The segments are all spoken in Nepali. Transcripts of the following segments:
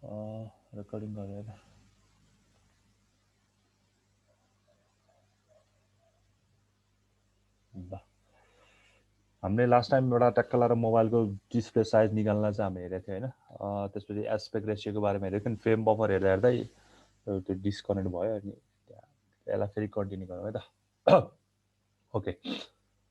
रेकर्डिङ गरेर ल हामीले लास्ट टाइम एउटा टक्क लाएर मोबाइलको डिस्प्ले साइज निकाल्न चाहिँ हामी हेरेको थियौँ होइन त्यसपछि एस्पेक्ट रेसियोको बारेमा हेरेको थियौँ फ्रेम बफर हेर्दा हेर्दै त्यो डिस्कनेक्ट भयो अनि यसलाई फेरि कन्टिन्यू गरौँ है त ओके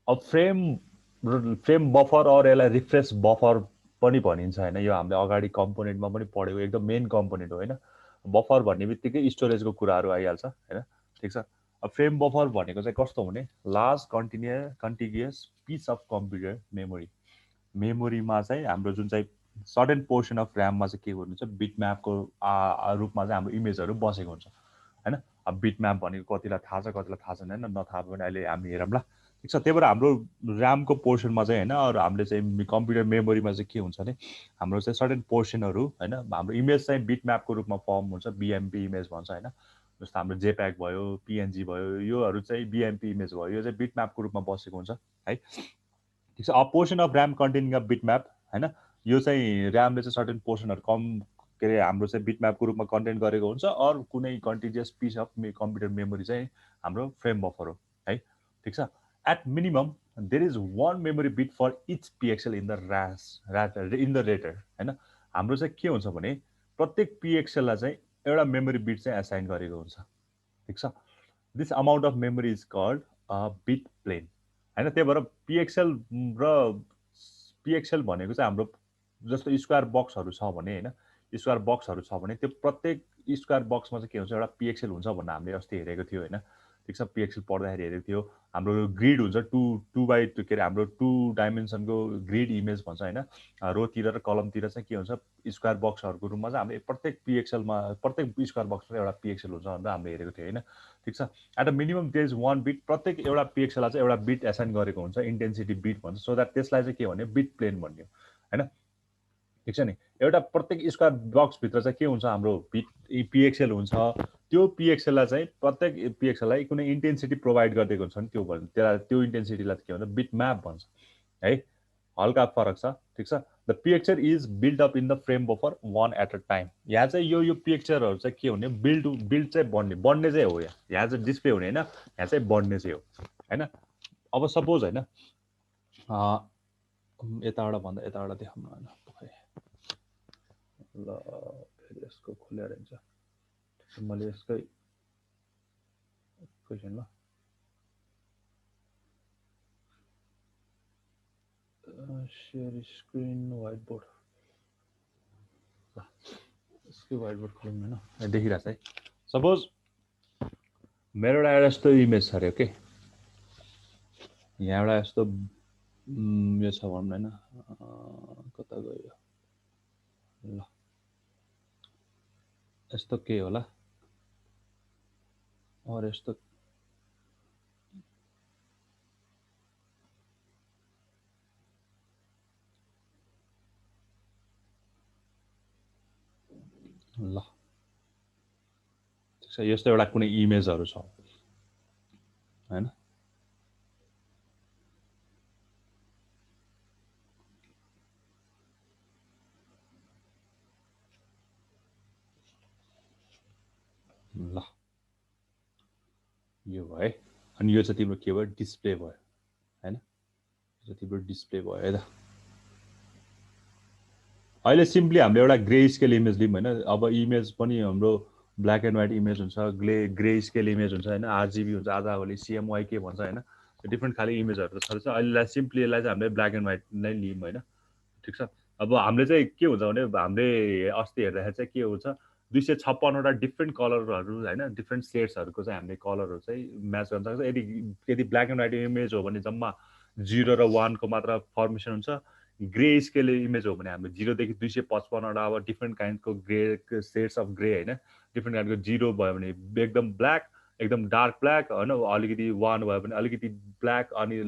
अब फ्रेम बफर और यसलाई रिफ्रेस बफर पनि भनिन्छ होइन यो हामीले अगाडि कम्पोनेन्टमा पनि पढेको एकदम मेन कम्पोनेन्ट हो होइन बफर भन्ने बित्तिकै स्टोरेजको कुराहरू आइहाल्छ होइन ठिक छ अब फ्रेम बफर भनेको चाहिँ कस्तो हुने large continuous piece of computer मेमोरीमा चाहिँ हाम्रो जुन चाहिँ सर्टेन पोर्सन अफ ऱ्याममा चाहिँ के हुन्छ बिट म्यापको रूपमा चाहिँ हाम्रो इमेजहरू बसेको हुन्छ होइन अब बिट म्याप भनेको कतिलाई थाहा छ कतिलाई थाहा छैन होइन नथाहा पनि अहिले हामी हेरौँला ठिक छ त्यही भएर हाम्रो ऱ्यामको पोर्सनमा चाहिँ होइन अरू हामीले चाहिँ कम्प्युटर मेमोरीमा चाहिँ के हुन्छ भने हाम्रो चाहिँ सर्टेन पोर्सनहरू होइन हाम्रो इमेज चाहिँ बिट म्यापको रूपमा फर्म हुन्छ बिएमपी इमेज भन्छ होइन जस्तो हाम्रो जेप्याक भयो पिएनजी भयो योहरू चाहिँ बिएमपी इमेज भयो यो चाहिँ बिट म्यापको रूपमा बसेको हुन्छ है ठिक छ अब portion of RAM containing a bit map होइन यो चाहिँ ऱ्यामले चाहिँ सर्टेन पोर्सनहरू कम के अरे हाम्रो चाहिँ बिट म्यापको रूपमा कन्टेन्ट गरेको हुन्छ अरू कुनै contiguous piece of computer memory चाहिँ हाम्रो फ्रेम बफर हो है ठिक छ at minimum there is one memory bit for each pixel in the in the raster होइन हाम्रो चाहिँ के हुन्छ भने प्रत्येक पिएक्सएललाई चाहिँ एउटा मेमोरी बिट चाहिँ एसाइन गरेको हुन्छ ठिक छ this amount of memory is called bit plane होइन त्यही भएर पिएक्सएल र पिएक्सएल भनेको चाहिँ हाम्रो जस्तो स्क्वायर बक्सहरू छ भने होइन स्क्वायर बक्सहरू छ भने त्यो प्रत्येक स्क्वायर बक्समा चाहिँ के हुन्छ एउटा पिएक्सएल हुन्छ भनेर हामीले अस्ति हेरेको थियो होइन ठिक छ पिएक्सएल पढ्दाखेरि हेरेको थियो हाम्रो ग्रिड हुन्छ टु बाई टू के अरे हाम्रो टु डाइमेन्सनको ग्रिड इमेज भन्छ होइन रोतिर र कलमतिर चाहिँ के हुन्छ स्क्वायर बक्सहरूको रूपमा चाहिँ हामीले प्रत्येक पिएक्सएलमा प्रत्येक स्क्वायर बक्समा एउटा पिएक्सएल हुन्छ भनेर हामीले हेरेको थियो होइन ठिक छ at a minimum there is one bit प्रत्येक एउटा पिएक्सएललाई चाहिँ एउटा बिट एसाइन गरेको हुन्छ इन्टेन्सिटी बिट भन्छ सो द्याट त्यसलाई चाहिँ के भन्यो बिट प्लेन भन्यो होइन ठिक छ नि एउटा प्रत्येक स्क्वायर बक्सभित्र चाहिँ के हुन्छ हाम्रो पिएक्सएल हुन्छ त्यो पिएक्सएललाई चाहिँ प्रत्येक पिएक्सएललाई कुनै इन्टेन्सिटी प्रोभाइड गरिदिएको हुन्छ नि त्यसलाई त्यो इन्टेन्सिटीलाई के भन्छ बिट म्याप भन्छ है हल्का फरक छ ठिक छ the picture is build up in the frame buffer one at a time यहाँ चाहिँ यो पिक्चरहरू चाहिँ के हुने बिल्ड चाहिँ बढ्ने चाहिँ हो यहाँ चाहिँ डिस्प्ले हुने होइन यहाँ चाहिँ बढ्ने चाहिँ हो होइन अब सपोज होइन यताबाट भन्दा यताबाट देखाउनु होइन ल फेरि यसको खुलेर हुन्छ मैले यसकै क्वेसन ल सेयर स्क्रिन व्हाइट बोर्ड यसकै व्हाइट बोर्ड खोलौँ होइन देखिरहेको छ है सपोज मेरो एउटा यस्तो इमेज छ अरे ओके यहाँ एउटा यस्तो यो छ भनौँ होइन कता गयो ल यस्तो के होला अरू यस्तो ल ठिक छ यस्तो एउटा कुनै इमेजहरू छ होइन ल यो भयो है अनि यो चाहिँ तिम्रो के भयो डिस्प्ले भयो होइन यो चाहिँ तिम्रो डिस्प्ले भयो है त अहिले सिम्पली हामीले एउटा ग्रे स्केल इमेज लिउँ होइन अब इमेज पनि हाम्रो ब्ल्याक एन्ड व्हाइट इमेज हुन्छ ग्रे स्केल इमेज हुन्छ होइन आरजिबी हुन्छ आजभोलि सिएमवाई के भन्छ होइन डिफ्रेन्ट खाले इमेजहरू त छ अहिले सिम्पली यसलाई चाहिँ हामीले ब्ल्याक एन्ड व्हाइट नै लियौँ होइन ठिक छ अब हामीले चाहिँ के हुन्छ भने हामीले अस्ति हेर्दाखेरि चाहिँ के हुन्छ 256वटा डिफ्रेन्ट कलरहरू होइन डिफ्रेन्ट सेड्सहरूको चाहिँ हामीले कलरहरू चाहिँ म्याच गर्न सक्छ यदि ब्ल्याक एन्ड व्हाइट इमेज हो भने जम्मा 0 र 1 को मात्र फर्मेसन हुन्छ ग्रे स्केल इमेज हो भने हाम्रो 0 देखि 255वटा अब डिफ्रेन्ट काइन्डको ग्रे सेड्स अफ ग्रे होइन डिफ्रेन्ट काइन्डको 0 भयो भने एकदम ब्ल्याक एकदम डार्क ब्ल्याक होइन अलिकति 1 भयो भने अलिकति ब्ल्याक अनि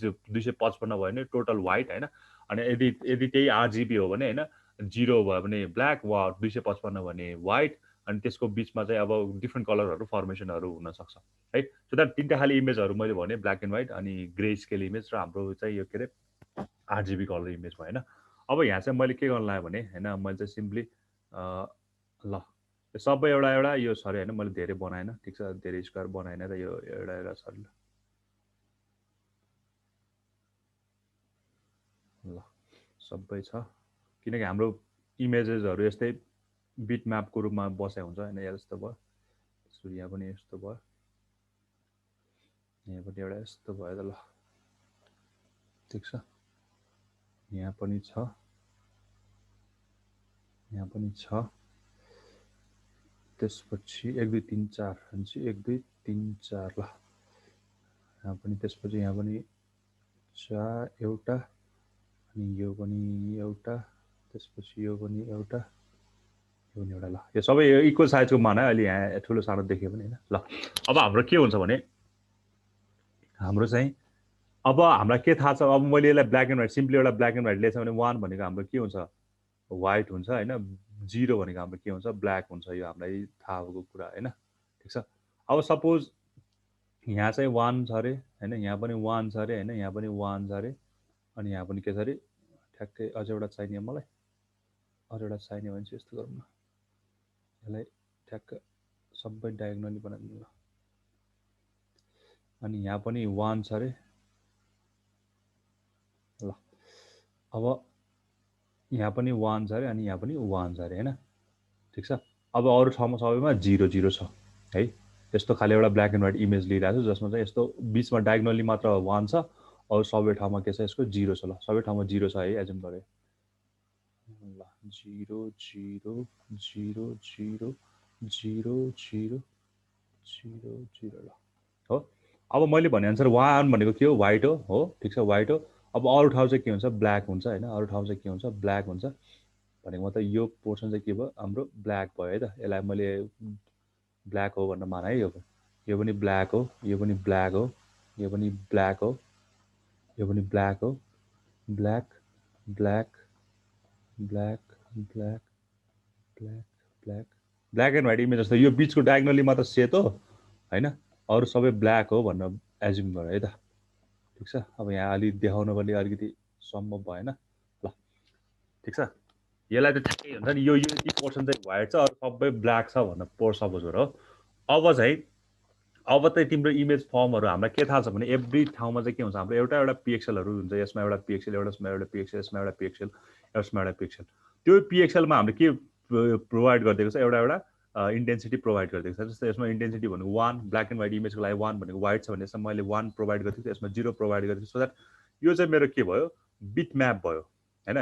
255 भयो भने टोटल व्हाइट होइन अनि यदि त्यही आरजिबी हो भने होइन 0 भयो भने ब्ल्याक वा 255 भने व्हाइट अनि त्यसको बिचमा चाहिँ अब डिफ्रेन्ट कलरहरू फर्मेसनहरू हुनसक्छ है सो द्याट तिनवटा खाले इमेजहरू मैले भने ब्ल्याक एन्ड व्हाइट अनि ग्रे स्केल इमेज र हाम्रो चाहिँ यो के अरे आरजिबी कलर इमेज भयो होइन अब यहाँ चाहिँ मैले के गर्न लाग्यो भने होइन मैले चाहिँ सिम्पली ल यो सबै एउटा एउटा यो सरी होइन मैले धेरै बनाएन ठिक छ धेरै स्क्वायर बनाएन र यो एउटा एउटा सरी ल सबै छ किनकि हाम्रो इमेजेसहरू यस्तै बिट म्यापको रूपमा बसेको हुन्छ होइन यस्तो भयो त्यसपछि यहाँ पनि यस्तो भयो यहाँ पनि एउटा यस्तो भयो त ल ठिक छ यहाँ पनि छ यहाँ पनि छ त्यसपछि 1 2 3 4 भनेपछि 1 2 3 4 ल यहाँ पनि त्यसपछि यहाँ पनि 4 एउटा अनि यो पनि एउटा त्यसपछि यो पनि एउटा यो पनि एउटा ल यो सबै इक्वल साइजको मान है अहिले यहाँ ठुलो सानो देखियो पनि हैन ल अब हाम्रो के हुन्छ भने हाम्रो चाहिँ अब हामीलाई के थाहा छ अब मैले यसलाई ब्ल्याक एन्ड व्हाइट सिम्पली एउटा ब्ल्याक एन्ड व्हाइट लिएछ भने 1 भनेको हाम्रो के हुन्छ व्हाइट हुन्छ हैन 0 भनेको हाम्रो के हुन्छ ब्ल्याक हुन्छ यो हामीलाई थाहा भएको कुरा हैन ठीक छ अब सपोज यहाँ चाहिँ 1 छ अरे हैन यहाँ पनि 1 छ अरे हैन यहाँ पनि 1 छ अरे अनि यहाँ पनि के छ अरे ठ्याक्कै अझ एउटा चाहिने मलाई अझ एउटा चाहिने भने चाहिँ यस्तो गरौँ न यसलाई ठ्याक्क सबै डायगोनली बनाइदिनु ल अनि यहाँ पनि 1 छ अरे ल अब यहाँ पनि 1 छ अरे अनि यहाँ पनि 1 छ अरे हैन ठीक छ अब अरु ठाउँमा सबैमा 0 0 छ है यस्तो खाली एउटा ब्ल्याक एन्ड व्हाइट इमेज लिइरहेको छु जसमा चाहिँ यस्तो बीचमा डायगोनली मात्र 1 छ अरु सबै ठाउँमा के छ यसको 0 छ ल सबै ठाउँमा 0 छ है एजुम गरे ल 0 0 0 0 0 0 0 0 ल हो अब मैले भने अनुसार 1 भनेको के हो व्हाइट हो ठीक छ व्हाइट हो अब अरु ठाउँ चाहिँ के हुन्छ ब्ल्याक हुन्छ हैन अरु ठाउँ चाहिँ के हुन्छ ब्ल्याक हुन्छ भनेको मतलब यो पोर्सन चाहिँ के भयो हाम्रो ब्ल्याक भयो है त यसलाई मैले ब्ल्याक हो भनेर मान है यो पनि ब्ल्याक हो यो पनि ब्ल्याक हो यो पनि ब्ल्याक हो यो पनि ब्ल्याक हो black black black black black black black and white image जस्तो यो बीचको डायगोनली मात्र सेतो हैन अरु सबै ब्ल्याक हो भनेर एज्युम गरे है त ठीक छ अब यहाँ अलि देखाउन पनि अलिकति सम्भव भएन ल ठीक छ यसलाई त ठ्याक्कै हुन्छ नि यो पोर्सन चाहिँ व्हाइट छ अरु सबै ब्ल्याक छ भनेर पोर सपोज हो अब चाहिँ अब चाहिँ तिम्रो इमेज फर्महरु हामीलाई के थाहा छ भने एभ्री ठाउँमा चाहिँ के हुन्छ हाम्रो एउटा एउटा पिक्सलहरु हुन्छ यसमा एउटा पिक्सल एउटामा एउटा पिक्सल यसमा एउटा पिक्सल यसमा एउटा पिक्सल त्यो पिक्सलमा हामीले के प्रोभाइड गरिदिएको छ एउटा एउटा इन्टेन्सिटी प्रोभाइड गरिदिएको छ जस्तै यसमा इन्टेन्सिटी भनेको 1 ब्ल्याक एन्ड व्हाइट इमेजको लागि 1 भनेको व्हाइट छ भने यसमा मैले 1 प्रोभाइड गरिदिएको छु यसमा 0 प्रोभाइड गरिदिएको छु सो दैट यो चाहिँ मेरो के भयो बिट म्याप भयो हैन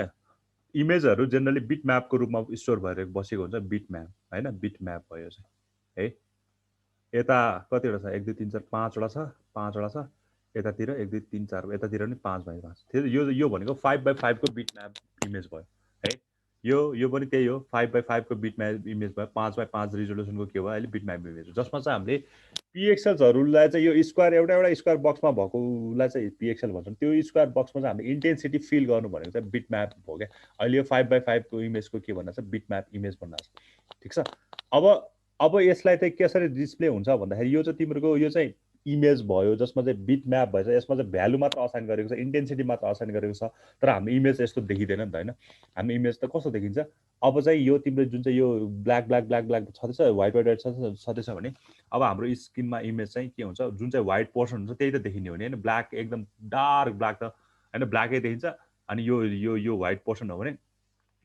इमेजहरु जेनरली बिट म्यापको रूपमा स्टोर भएर बसेको हुन्छ बिट म्याप हैन बिट म्याप भयो चाहिँ है यता कतिवटा छ 1 2 3 4 5 वटा छ 5 वटा छ यतातिर 1 2 3 4 यतातिर पनि 5 बाइ 5 थियो यो भनेको 5 बाइ 5 को बिट म्याप इमेज भयो है यो पनि त्यही हो 5 बाइ 5 को बिट म्याप इमेज भयो 5 बाइ 5 रिजोल्युसनको के भयो अहिले बिट म्याप इमेज हो जसमा चाहिँ हामीले पिएक्सल्सहरुलाई चाहिँ यो स्क्वायर एउटा एउटा स्क्वायर बक्समा भएकोलाई चाहिँ पिएक्सल भन्छौं त्यो स्क्वायर बक्समा चाहिँ हामीले इन्टेन्सिटी फिल गर्नु भनेको चाहिँ बिट म्याप हो क्या अहिले यो 5 बाइ 5 को इमेजको के भन्दा छ बिट म्याप इमेज भन्दा छ ठीक छ अब यसलाई चाहिँ कसरी डिस्प्ले हुन्छ भन्दाखेरि यो चाहिँ तिम्रो यो चाहिँ इमेज भयो जसमा चाहिँ बिट म्याप भएछ यसमा चाहिँ भ्यालु मात्र असाइन गरेको छ इन्टेन्सिटी मात्र असाइन गरेको छ तर हाम्रो इमेज यस्तो देखिदैन नि त हैन हाम्रो इमेज त कस्तो देखिन्छ अब चाहिँ यो तिम्रो जुन चाहिँ यो ब्ल्याक ब्ल्याक ब्ल्याक ब्ल्याक छँदैछ व्हाइट व्हाइट छँदैछ भने अब हाम्रो स्किनमा इमेज चाहिँ के हुन्छ जुन चाहिँ व्हाइट पोर्सन हुन्छ त्यही त देखिने हो नि हैन ब्ल्याक एकदम डार्क ब्ल्याक त हैन ब्ल्याकै देखिन्छ अनि यो व्हाइट पोर्सन हो भने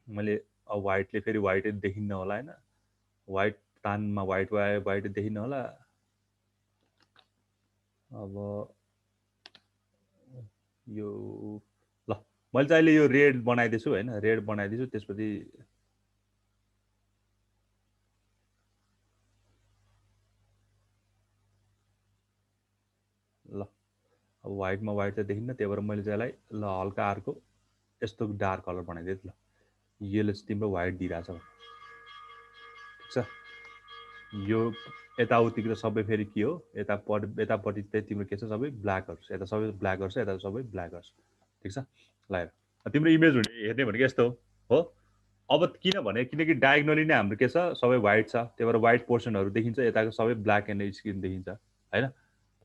मैले अब व्हाइटले फेरि व्हाइटै देखिन्न होला हैन व्हाइट तानमा व्हाइट देखिन्न होला अब यो ल मैले चाहिँ अहिले यो रेड बनाइदिन्छु हैन रेड बनाइदिन्छु त्यसपछि ल अब व्हाइटमा व्हाइट चाहिँ देखिन्न त्यही भएर मैले चाहिँ यसलाई ल हल्का अर्को यस्तो डार्क कलर बनाइदिएँ ल यसले चाहिँ तिम्रो व्हाइट दिइरहेछ ठिक छ यो यताउतिको सबै फेरि के हो यतापट्टि चाहिँ तिम्रो के छ सबै ब्ल्याकहरु छ यता सबै ब्ल्याकहरु छ यता सबै ब्ल्याकहरु छ ठिक छ ल हेर तिम्रो इमेज हेर्ने भनेको यस्तो हो अब किनकि डायगोनली नै हाम्रो के छ सबै व्हाइट छ त्यही भएर व्हाइट पोर्सनहरु देखिन्छ यताको सबै ब्ल्याक एन्ड स्किन देखिन्छ हैन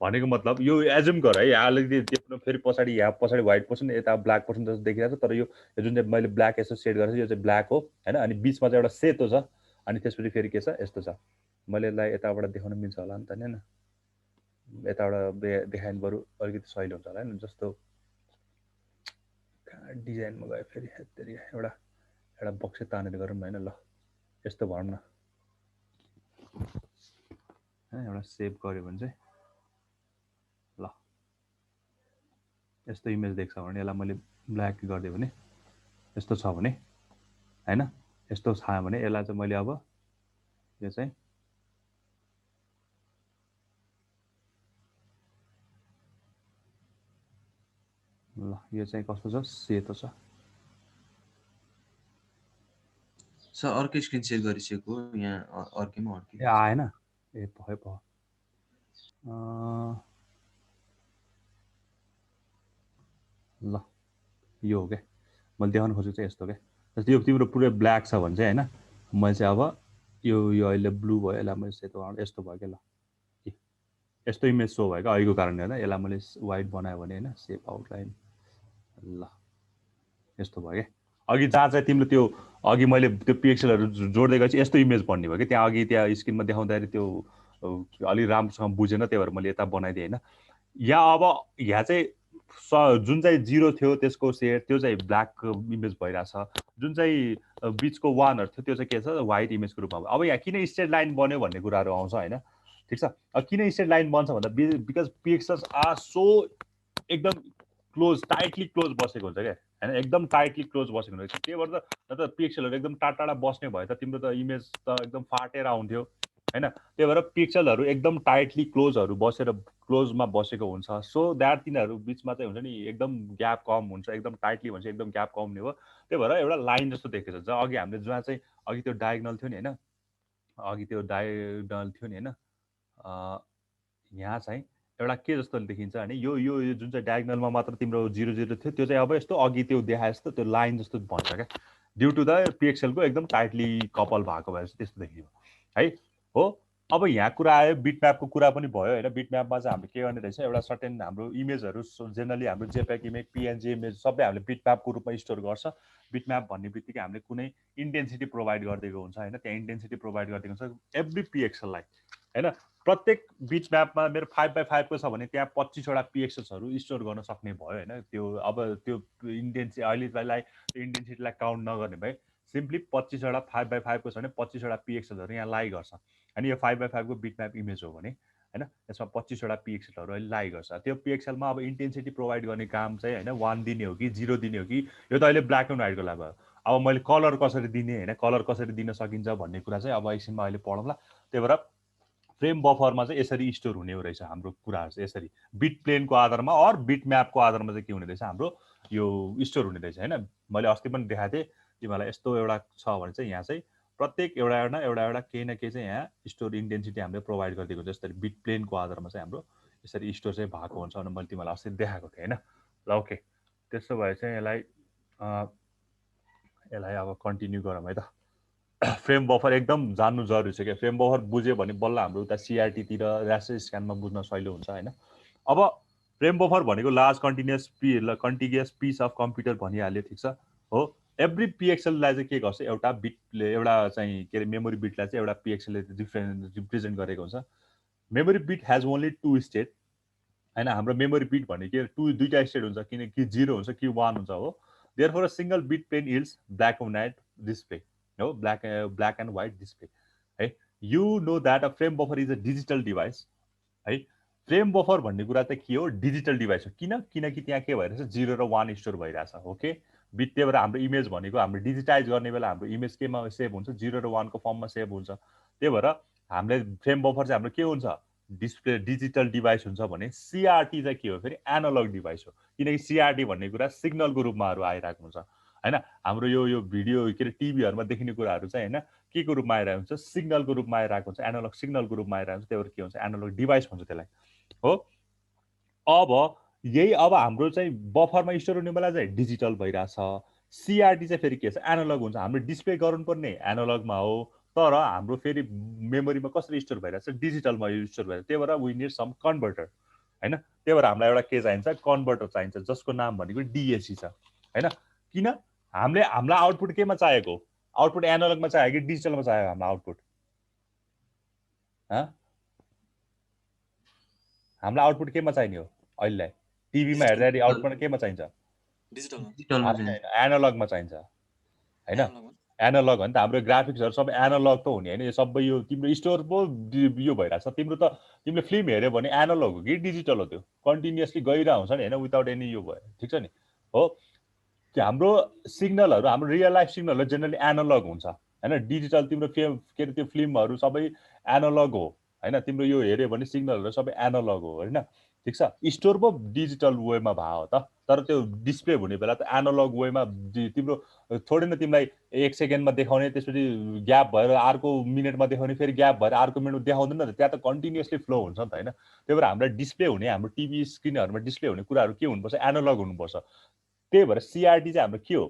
भनेको मतलब यो एजुम गर है अलिकति त्यो फेरि यहाँ पछाडि व्हाइट पोर्सन यता ब्ल्याक पोर्सन जस्तो देखिरहेको छ तर यो जुन चाहिँ मैले ब्ल्याक यसो सेट गरेको छु यो चाहिँ ब्ल्याक हो हैन अनि बीचमा चाहिँ एउटा सेतो छ अनि त्यसपछि फेरि के छ यस्तो छ मैले यसलाई यताबाट देखाउन मिल्छ होला नि त हैन यताबाट देखाइन बरु अलिकति सजिलो हुन्छ होला हैन जस्तो डिजाइनमा गयो फेरि एउटा बक्से तानेर गरौँ न हैन ल यस्तो भनौँ न हैन एउटा सेभ गर्यो भने चाहिँ ल यस्तो इमेज देख्छ भने यसलाई मैले ब्ल्याक गरिदिएँ भने यस्तो छ भने हैन यस्तो छ भने यसलाई चाहिँ मैले अब यो चाहिँ ल यो चाहिँ कस्तो छ सेतो छ सर अर्कै स्क्रिन सेयर गरिसकेको यहाँ अर्कैमा अर्कै ए आएन ए भयो ल यो हो क्या मैले देखाउन खोजेको चाहिँ यस्तो क्या जस्तै यो तिम्रो पुरै ब्ल्याक छ भने चाहिँ हैन मैले चाहिँ अब यो अहिले ब्लू भयो यसलाई मैले सेतो यस्तो भयो क्या ल यस्तो इमेज सो भयो क्या अहिलेको कारणले गर्दा यसलाई मैले वाइट बनायो भने हैन सेप आउटलाइन ल यस्तो भयो क्या अघि जहाँ चाहिँ तिम्रो त्यो अघि मैले त्यो पिक्सलहरू जोड्दै गएपछि यस्तो इमेज बन्ने भयो कि त्यहाँ अघि त्यहाँ स्क्रिनमा देखाउँदाखेरि त्यो अलि राम्रोसँग बुझेन त्यही भएर मैले यता बनाइदिएँ होइन यहाँ अब यहाँ चाहिँ जुन चाहिँ 0 थियो त्यसको सेयर त्यो चाहिँ ब्ल्याक इमेज भइरहेछ जुन चाहिँ बिचको 1हरु थियो त्यो चाहिँ के छ व्हाइट इमेजको रूपमा अब यहाँ किन स्ट्रेट लाइन बन्यो भन्ने कुराहरू आउँछ हैन ठीक छ अब किन स्ट्रेट लाइन बन्छ भन्दा बिकज पिक्सल्स आर सो एकदम क्लोज टाइटली क्लोज बसेको हुन्छ क्या हैन एकदम टाइटली क्लोज बसेको हुन्छ त्यही भएर त पिक्सलहरू एकदम टाढा बस्ने भए त तिम्रो त इमेज त एकदम फाटेर आउँथ्यो हैन त्यही भएर पिक्सलहरू एकदम टाइटली क्लोजहरू बसेर क्लोजमा बसेको हुन्छ सो द्याट तिनीहरू बिचमा चाहिँ हुन्छ नि एकदम ग्याप कम हुन्छ एकदम टाइटली भन्छ एकदम ग्याप कम हुने हो त्यही भएर एउटा लाइन जस्तो देखेको छ अघि हामीले जहाँ चाहिँ अघि त्यो डायगोनल थियो नि हैन अघि त्यो डायगोनल थियो नि हैन यहाँ चाहिँ एउटा के जस्तो देखिन्छ भने यो जुन चाहिँ डायगोनलमा मात्र तिम्रो 0 0 थियो त्यो चाहिँ अब यस्तो अघि त्यो देखाए जस्तो त्यो लाइन जस्तो भन्छ क्या ड्यू टु द पिक्सलको एकदम टाइटली कपल भएको भएर चाहिँ त्यस्तो देखियो है हो अब यहाँ कुरा आयो बिटम्यापको कुरा पनि भयो होइन बिटम्यापमा चाहिँ हामीले के गर्ने रहेछ एउटा सर्टेन हाम्रो इमेजहरू जेनरली हाम्रो जेपेक इमेज पिएनजी इमेज सबै हामीले बिटम्यापको रूपमा स्टोर गर्छ बिटम्याप भन्ने बित्तिकै हामीले कुनै इन्टेन्सिटी प्रोभाइड गरिदिएको हुन्छ होइन त्यहाँ इन्टेन्सिटी प्रोभाइड गरिदिएको हुन्छ एभ्री पिएक्सललाई होइन प्रत्येक बिटम्यापमा मेरो 5x5 को छ भने त्यहाँ 25वटा पिएक्सल्सहरू स्टोर गर्न सक्ने भयो होइन त्यो अब त्यो इन्टेन्सिटी अहिलेलाई इन्टेन्सिटीलाई काउन्ट नगर्ने भए सिम्पली 25वटा 5x5 को छ भने 25वटा पिएक्सलहरू यहाँ लाई गर्छ अनि यो 5x5 को बिटम्याप इमेज हो भने हैन यसमा 25वटा पिएक्सलहरू अहिले लाई गर्छ त्यो पिएक्सलमा अब इन्टेन्सिटी प्रोभाइड गर्ने काम चाहिँ हैन 1 दिने हो कि 0 दिने हो कि यो त अहिले ब्ल्याक एन्ड व्हाइटको लागि भयो अब मैले कलर कसरी दिने हैन कलर कसरी दिन सकिन्छ भन्ने कुरा चाहिँ अब एकछिनमा अहिले पढौँला त्यही भएर फ्रेम बफरमा चाहिँ यसरी स्टोर हुने रहेछ हाम्रो कुराहरू चाहिँ यसरी बिट प्लेनको आधारमा और बिट म्यापको आधारमा चाहिँ के हुने रहेछ हाम्रो यो स्टोर हुने रहेछ हैन मैले अस्ति पनि देखाएको थिएँ तिमीलाई यस्तो एउटा छ भने चाहिँ यहाँ चाहिँ प्रत्येक एउटा केही न केही चाहिँ यहाँ स्टोर इन्टेन्सिटी हामीले प्रोभाइड गरिदिएको हुन्छ जस्तै बिट प्लेनको आधारमा चाहिँ हाम्रो यसरी स्टोर चाहिँ भएको हुन्छ भने मैले तिमीलाई अस्ति देखाएको थिएँ हैन ल ओके त्यसो भए चाहिँ यसलाई अब कन्टिन्यू गरौँ है त फ्रेम बफर एकदम जान्नु जरुरी छ क्या फ्रेम बफर बुझ्यो भने बल्ल हाम्रो उता सिआरटीतिर ऱ्यासर स्क्यानमा बुझ्न सजिलो हुन्छ होइन अब फ्रेम बफर भनेको large continuous piece of computer भनिहाल्यो ठिक छ हो एभ्री पिएक्सएललाई चाहिँ के गर्छ एउटा बिटले एउटा चाहिँ के अरे मेमोरी बिटलाई चाहिँ एउटा पिएक्सएलले रिप्रेजेन्ट गरेको हुन्छ memory beet has only 2 state हैन हाम्रो मेमोरी बिट भनेको दुईटा स्टेट हुन्छ कि 0 हुन्छ कि 1 हुन्छ हो therefore a single bit plane yields black and white display हो ब्ल्याक एन्ड व्हाइट डिस्प्ले है you know that a frame buffer is a digital device है फ्रेम बफर भन्ने कुरा चाहिँ के हो डिजिटल डिभाइस हो किनकि त्यहाँ के भइरहेछ 0 र 1 स्टोर भइरहेछ ओके बिट त्यही भएर हाम्रो इमेज भनेको हाम्रो डिजिटाइज गर्ने बेला हाम्रो इमेज केमा सेभ हुन्छ 0 र 1 को फर्ममा सेभ हुन्छ त्यही भएर हामीले फ्रेम बफर चाहिँ हाम्रो के हुन्छ डिस्प्ले डिजिटल डिभाइस हुन्छ भने सिआरटी चाहिँ के हो फेरि एनालग डिभाइस हो किनकि सिआरटी भन्ने कुरा सिग्नलको रूपमाहरू आइरहेको हुन्छ हैन हाम्रो यो भिडियो के अरे टिभीहरूमा देखिने कुराहरू चाहिँ हैन के को रूपमा आइरहेको हुन्छ सिग्नलको रूपमा आइरहेको हुन्छ एनालग सिग्नलको रूपमा आइरहेको हुन्छ त्यही भएर के हुन्छ एनालग डिभाइस भन्छ त्यसलाई हो अब यही अब हाम्रो चाहिँ बफरमा स्टोर हुने बेला चाहिँ डिजिटल भइरहेछ सिआरटी चाहिँ फेरि के छ एनालग हुन्छ हाम्रो डिस्प्ले गर्नुपर्ने एनालगमा हो तर हाम्रो फेरि मेमोरीमा कसरी स्टोर भइरहेछ डिजिटलमा स्टोर भइरहेछ त्यही भएर वी निड सम कन्भर्टर हैन त्यही भएर हामीलाई एउटा के चाहिन्छ कन्भर्टर चाहिन्छ जसको नाम भनेको डिएसी छ हैन किन हामीलाई आउटपुट केमा चाहिएको आउटपुट एनालगमा चाहियो कि डिजिटलमा चाहियो हाम्रो आउटपुट? हामीलाई आउटपुट केमा चाहिने हो अहिलेलाई? टिभीमा हेर्दाखेरि आउटपुट केमा चाहिन्छ? डिजिटलमा चाहिँ एनालगमा चाहिन्छ हैन? एनालग हो नि त। हाम्रो ग्राफिक्सहरू सबै एनालग त हुने होइन। यो सबै यो तिम्रो स्टोर पो यो भइरहेछ। तिम्रो त तिमीले फिल्म हेऱ्यो भने एनालग हो कि डिजिटल हो? त्यो कन्टिन्युअसली गइरहेको हुन्छ नि होइन, विदाउट एनी यो भयो, ठिक छ नि? हो, हाम्रो सिग्नलहरू, हाम्रो रियल लाइफ सिग्नलहरू जेनरली एनालग हुन्छ होइन। डिजिटल तिम्रो के अरे त्यो फिल्महरू सबै एनालग हो होइन। तिम्रो यो हेऱ्यो भने सिग्नलहरू सबै एनालग हो होइन, ठिक छ? स्टोर पो डिजिटल वेमा भयो हो त, तर त्यो डिस्प्ले हुने बेला त एनालग वेमा तिम्रो थोरै न तिमीलाई 1 सेकेन्डमा देखाउने, त्यसपछि ग्याप भएर अर्को मिनेटमा देखाउने, फेरि ग्याप भएर अर्को मिनेटमा देखाउँदैन नि त। त्यहाँ त कन्टिन्युअसली फ्लो हुन्छ नि त होइन। त्यही भएर हामीलाई डिस्प्ले हुने, हाम्रो टिभी स्क्रिनहरूमा डिस्प्ले हुने कुराहरू के हुनुपर्छ? एनालग हुनुपर्छ। त्यही भएर सिआरटी चाहिँ हाम्रो के हो?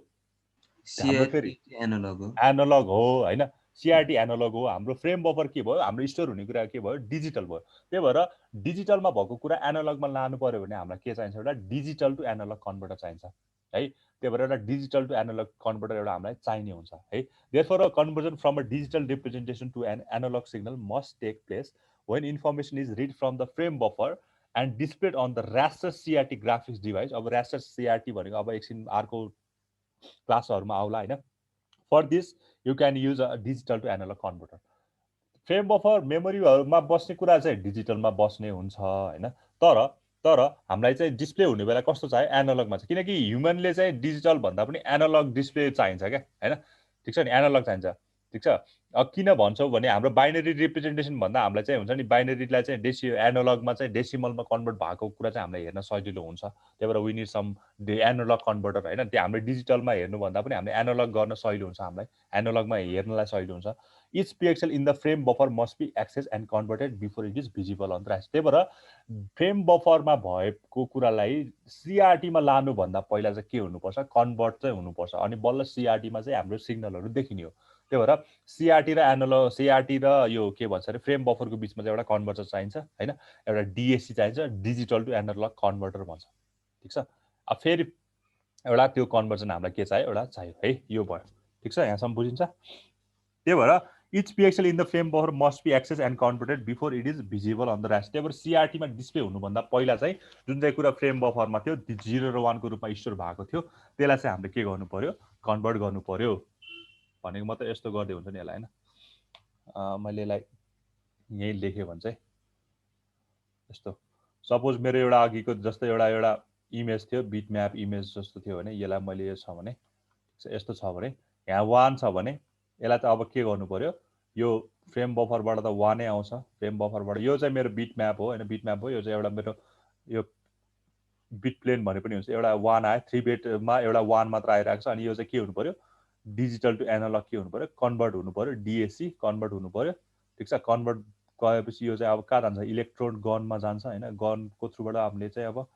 हाम्रो फेरि एनालग हो। एनालग हो होइन। सिआरटी एनालग हो। हाम्रो फ्रेम बफर के भयो? हाम्रो स्टोर हुने कुरा के भयो? डिजिटल भयो। त्यही भएर डिजिटलमा भएको कुरा एनालगमा लानु पर्यो भने हामीलाई के चाहिन्छ? एउटा डिजिटल टु एनालग कन्भर्टर चाहिन्छ है। त्यही भएर एउटा डिजिटल टु एनालग कन्भर्टर एउटा हामीलाई चाहिने हुन्छ है। Therefore a conversion from a digital representation to an analogue signal must take place when information is read from the frame buffer and displayed on the raster CRT graphics device. अब raster CRT भनेको अब एकछिन अर्को क्लासहरूमा आउला होइन। For this you can use a digital to analogue converter. Frame buffer मेमोरीमा बस्ने कुरा चाहिँ डिजिटलमा बस्ने हुन्छ होइन। तर हामीलाई चाहिँ डिस्प्ले हुने बेला कस्तो चाहियो? एनालगमा छ। किनकि ह्युमनले चाहिँ डिजिटल भन्दा पनि एनालग डिस्प्ले चाहिन्छ क्या होइन, ठिक छ नि? एनालग चाहिन्छ, ठिक छ? अब किन भन्छौँ भने हाम्रो बाइनरी रिप्रेजेन्टेसन भन्दा हामीलाई चाहिँ हुन्छ नि, बाइनरीलाई चाहिँ एनालगमा चाहिँ डेसिमलमा कन्भर्ट भएको कुरा चाहिँ हामीलाई हेर्न सजिलो हुन्छ। त्यही भएर we need some analogue converter होइन। त्यो हामीले डिजिटलमा हेर्नुभन्दा पनि हामीले एनालग गर्न सजिलो हुन्छ, हामीलाई एनालगमा हेर्नलाई सजिलो हुन्छ। Each pixel in the frame buffer must be access and converted before it is visible on the right. त्यही भएर फ्रेम बफरमा भएको कुरालाई सिआरटीमा लानुभन्दा पहिला चाहिँ के हुनुपर्छ? कन्भर्ट चाहिँ हुनुपर्छ, अनि बल्ल सिआरटीमा चाहिँ हाम्रो सिग्नलहरू देखिने हो। त्यही भएर सिआरटी र एनालग, सिआरटी र यो के भन्छ अरे फ्रेम बफरको बिचमा चाहिँ एउटा कन्भर्टर चाहिन्छ होइन, एउटा डिएससी चाहिन्छ, डिजिटल टु एनालग कन्भर्टर भन्छ, ठिक छ? अब फेरि एउटा त्यो कन्भर्जन हामीलाई के चाहियो? एउटा चाहियो है। यो भयो, ठिक छ? यहाँसम्म बुझिन्छ? त्यही भएर each pixel in the frame buffer must be access and converted before it is visible on the right. त्यही भएर सिआरटीमा डिस्प्ले हुनुभन्दा पहिला चाहिँ जुन चाहिँ कुरा फ्रेम बफरमा थियो 0 र 1 को रूपमा स्टोर भएको थियो, त्यसलाई चाहिँ हामीले के गर्नु पर्यो? कन्भर्ट गर्नु पर्यो। भनेको म त यस्तो गर्दै हुन्छ नि यसलाई होइन। मैले यसलाई यहीँ लेखेँ भने चाहिँ यस्तो, सपोज मेरो एउटा अघिको जस्तो एउटा इमेज थियो, बिट म्याप इमेज जस्तो थियो भने, यसलाई मैले यो छ भने, यस्तो छ भने, यहाँ 1 छ भने यसलाई त अब के गर्नु पर्यो? यो फ्रेम बफरबाट त 1 नै आउँछ। फ्रेम बफरबाट यो चाहिँ मेरो बिट म्याप हो होइन, बिट म्याप हो। यो चाहिँ एउटा मेरो यो बिट प्लेन भने पनि हुन्छ। एउटा 1 आयो, 3 बिटमा एउटा 1 मात्र आइरहेको छ। अनि यो चाहिँ के हुनु पर्यो? डिजिटल टु एनालग के हुनु पर्यो? कन्भर्ट हुनु पर्यो, डिएससी कन्भर्ट हुनु पर्यो, ठिक छ? कन्भर्ट गएपछि यो चाहिँ अब कहाँ जान्छ? इलेक्ट्रोड गनमा जान्छ होइन। गनको थ्रुबाट हामीले चाहिँ अब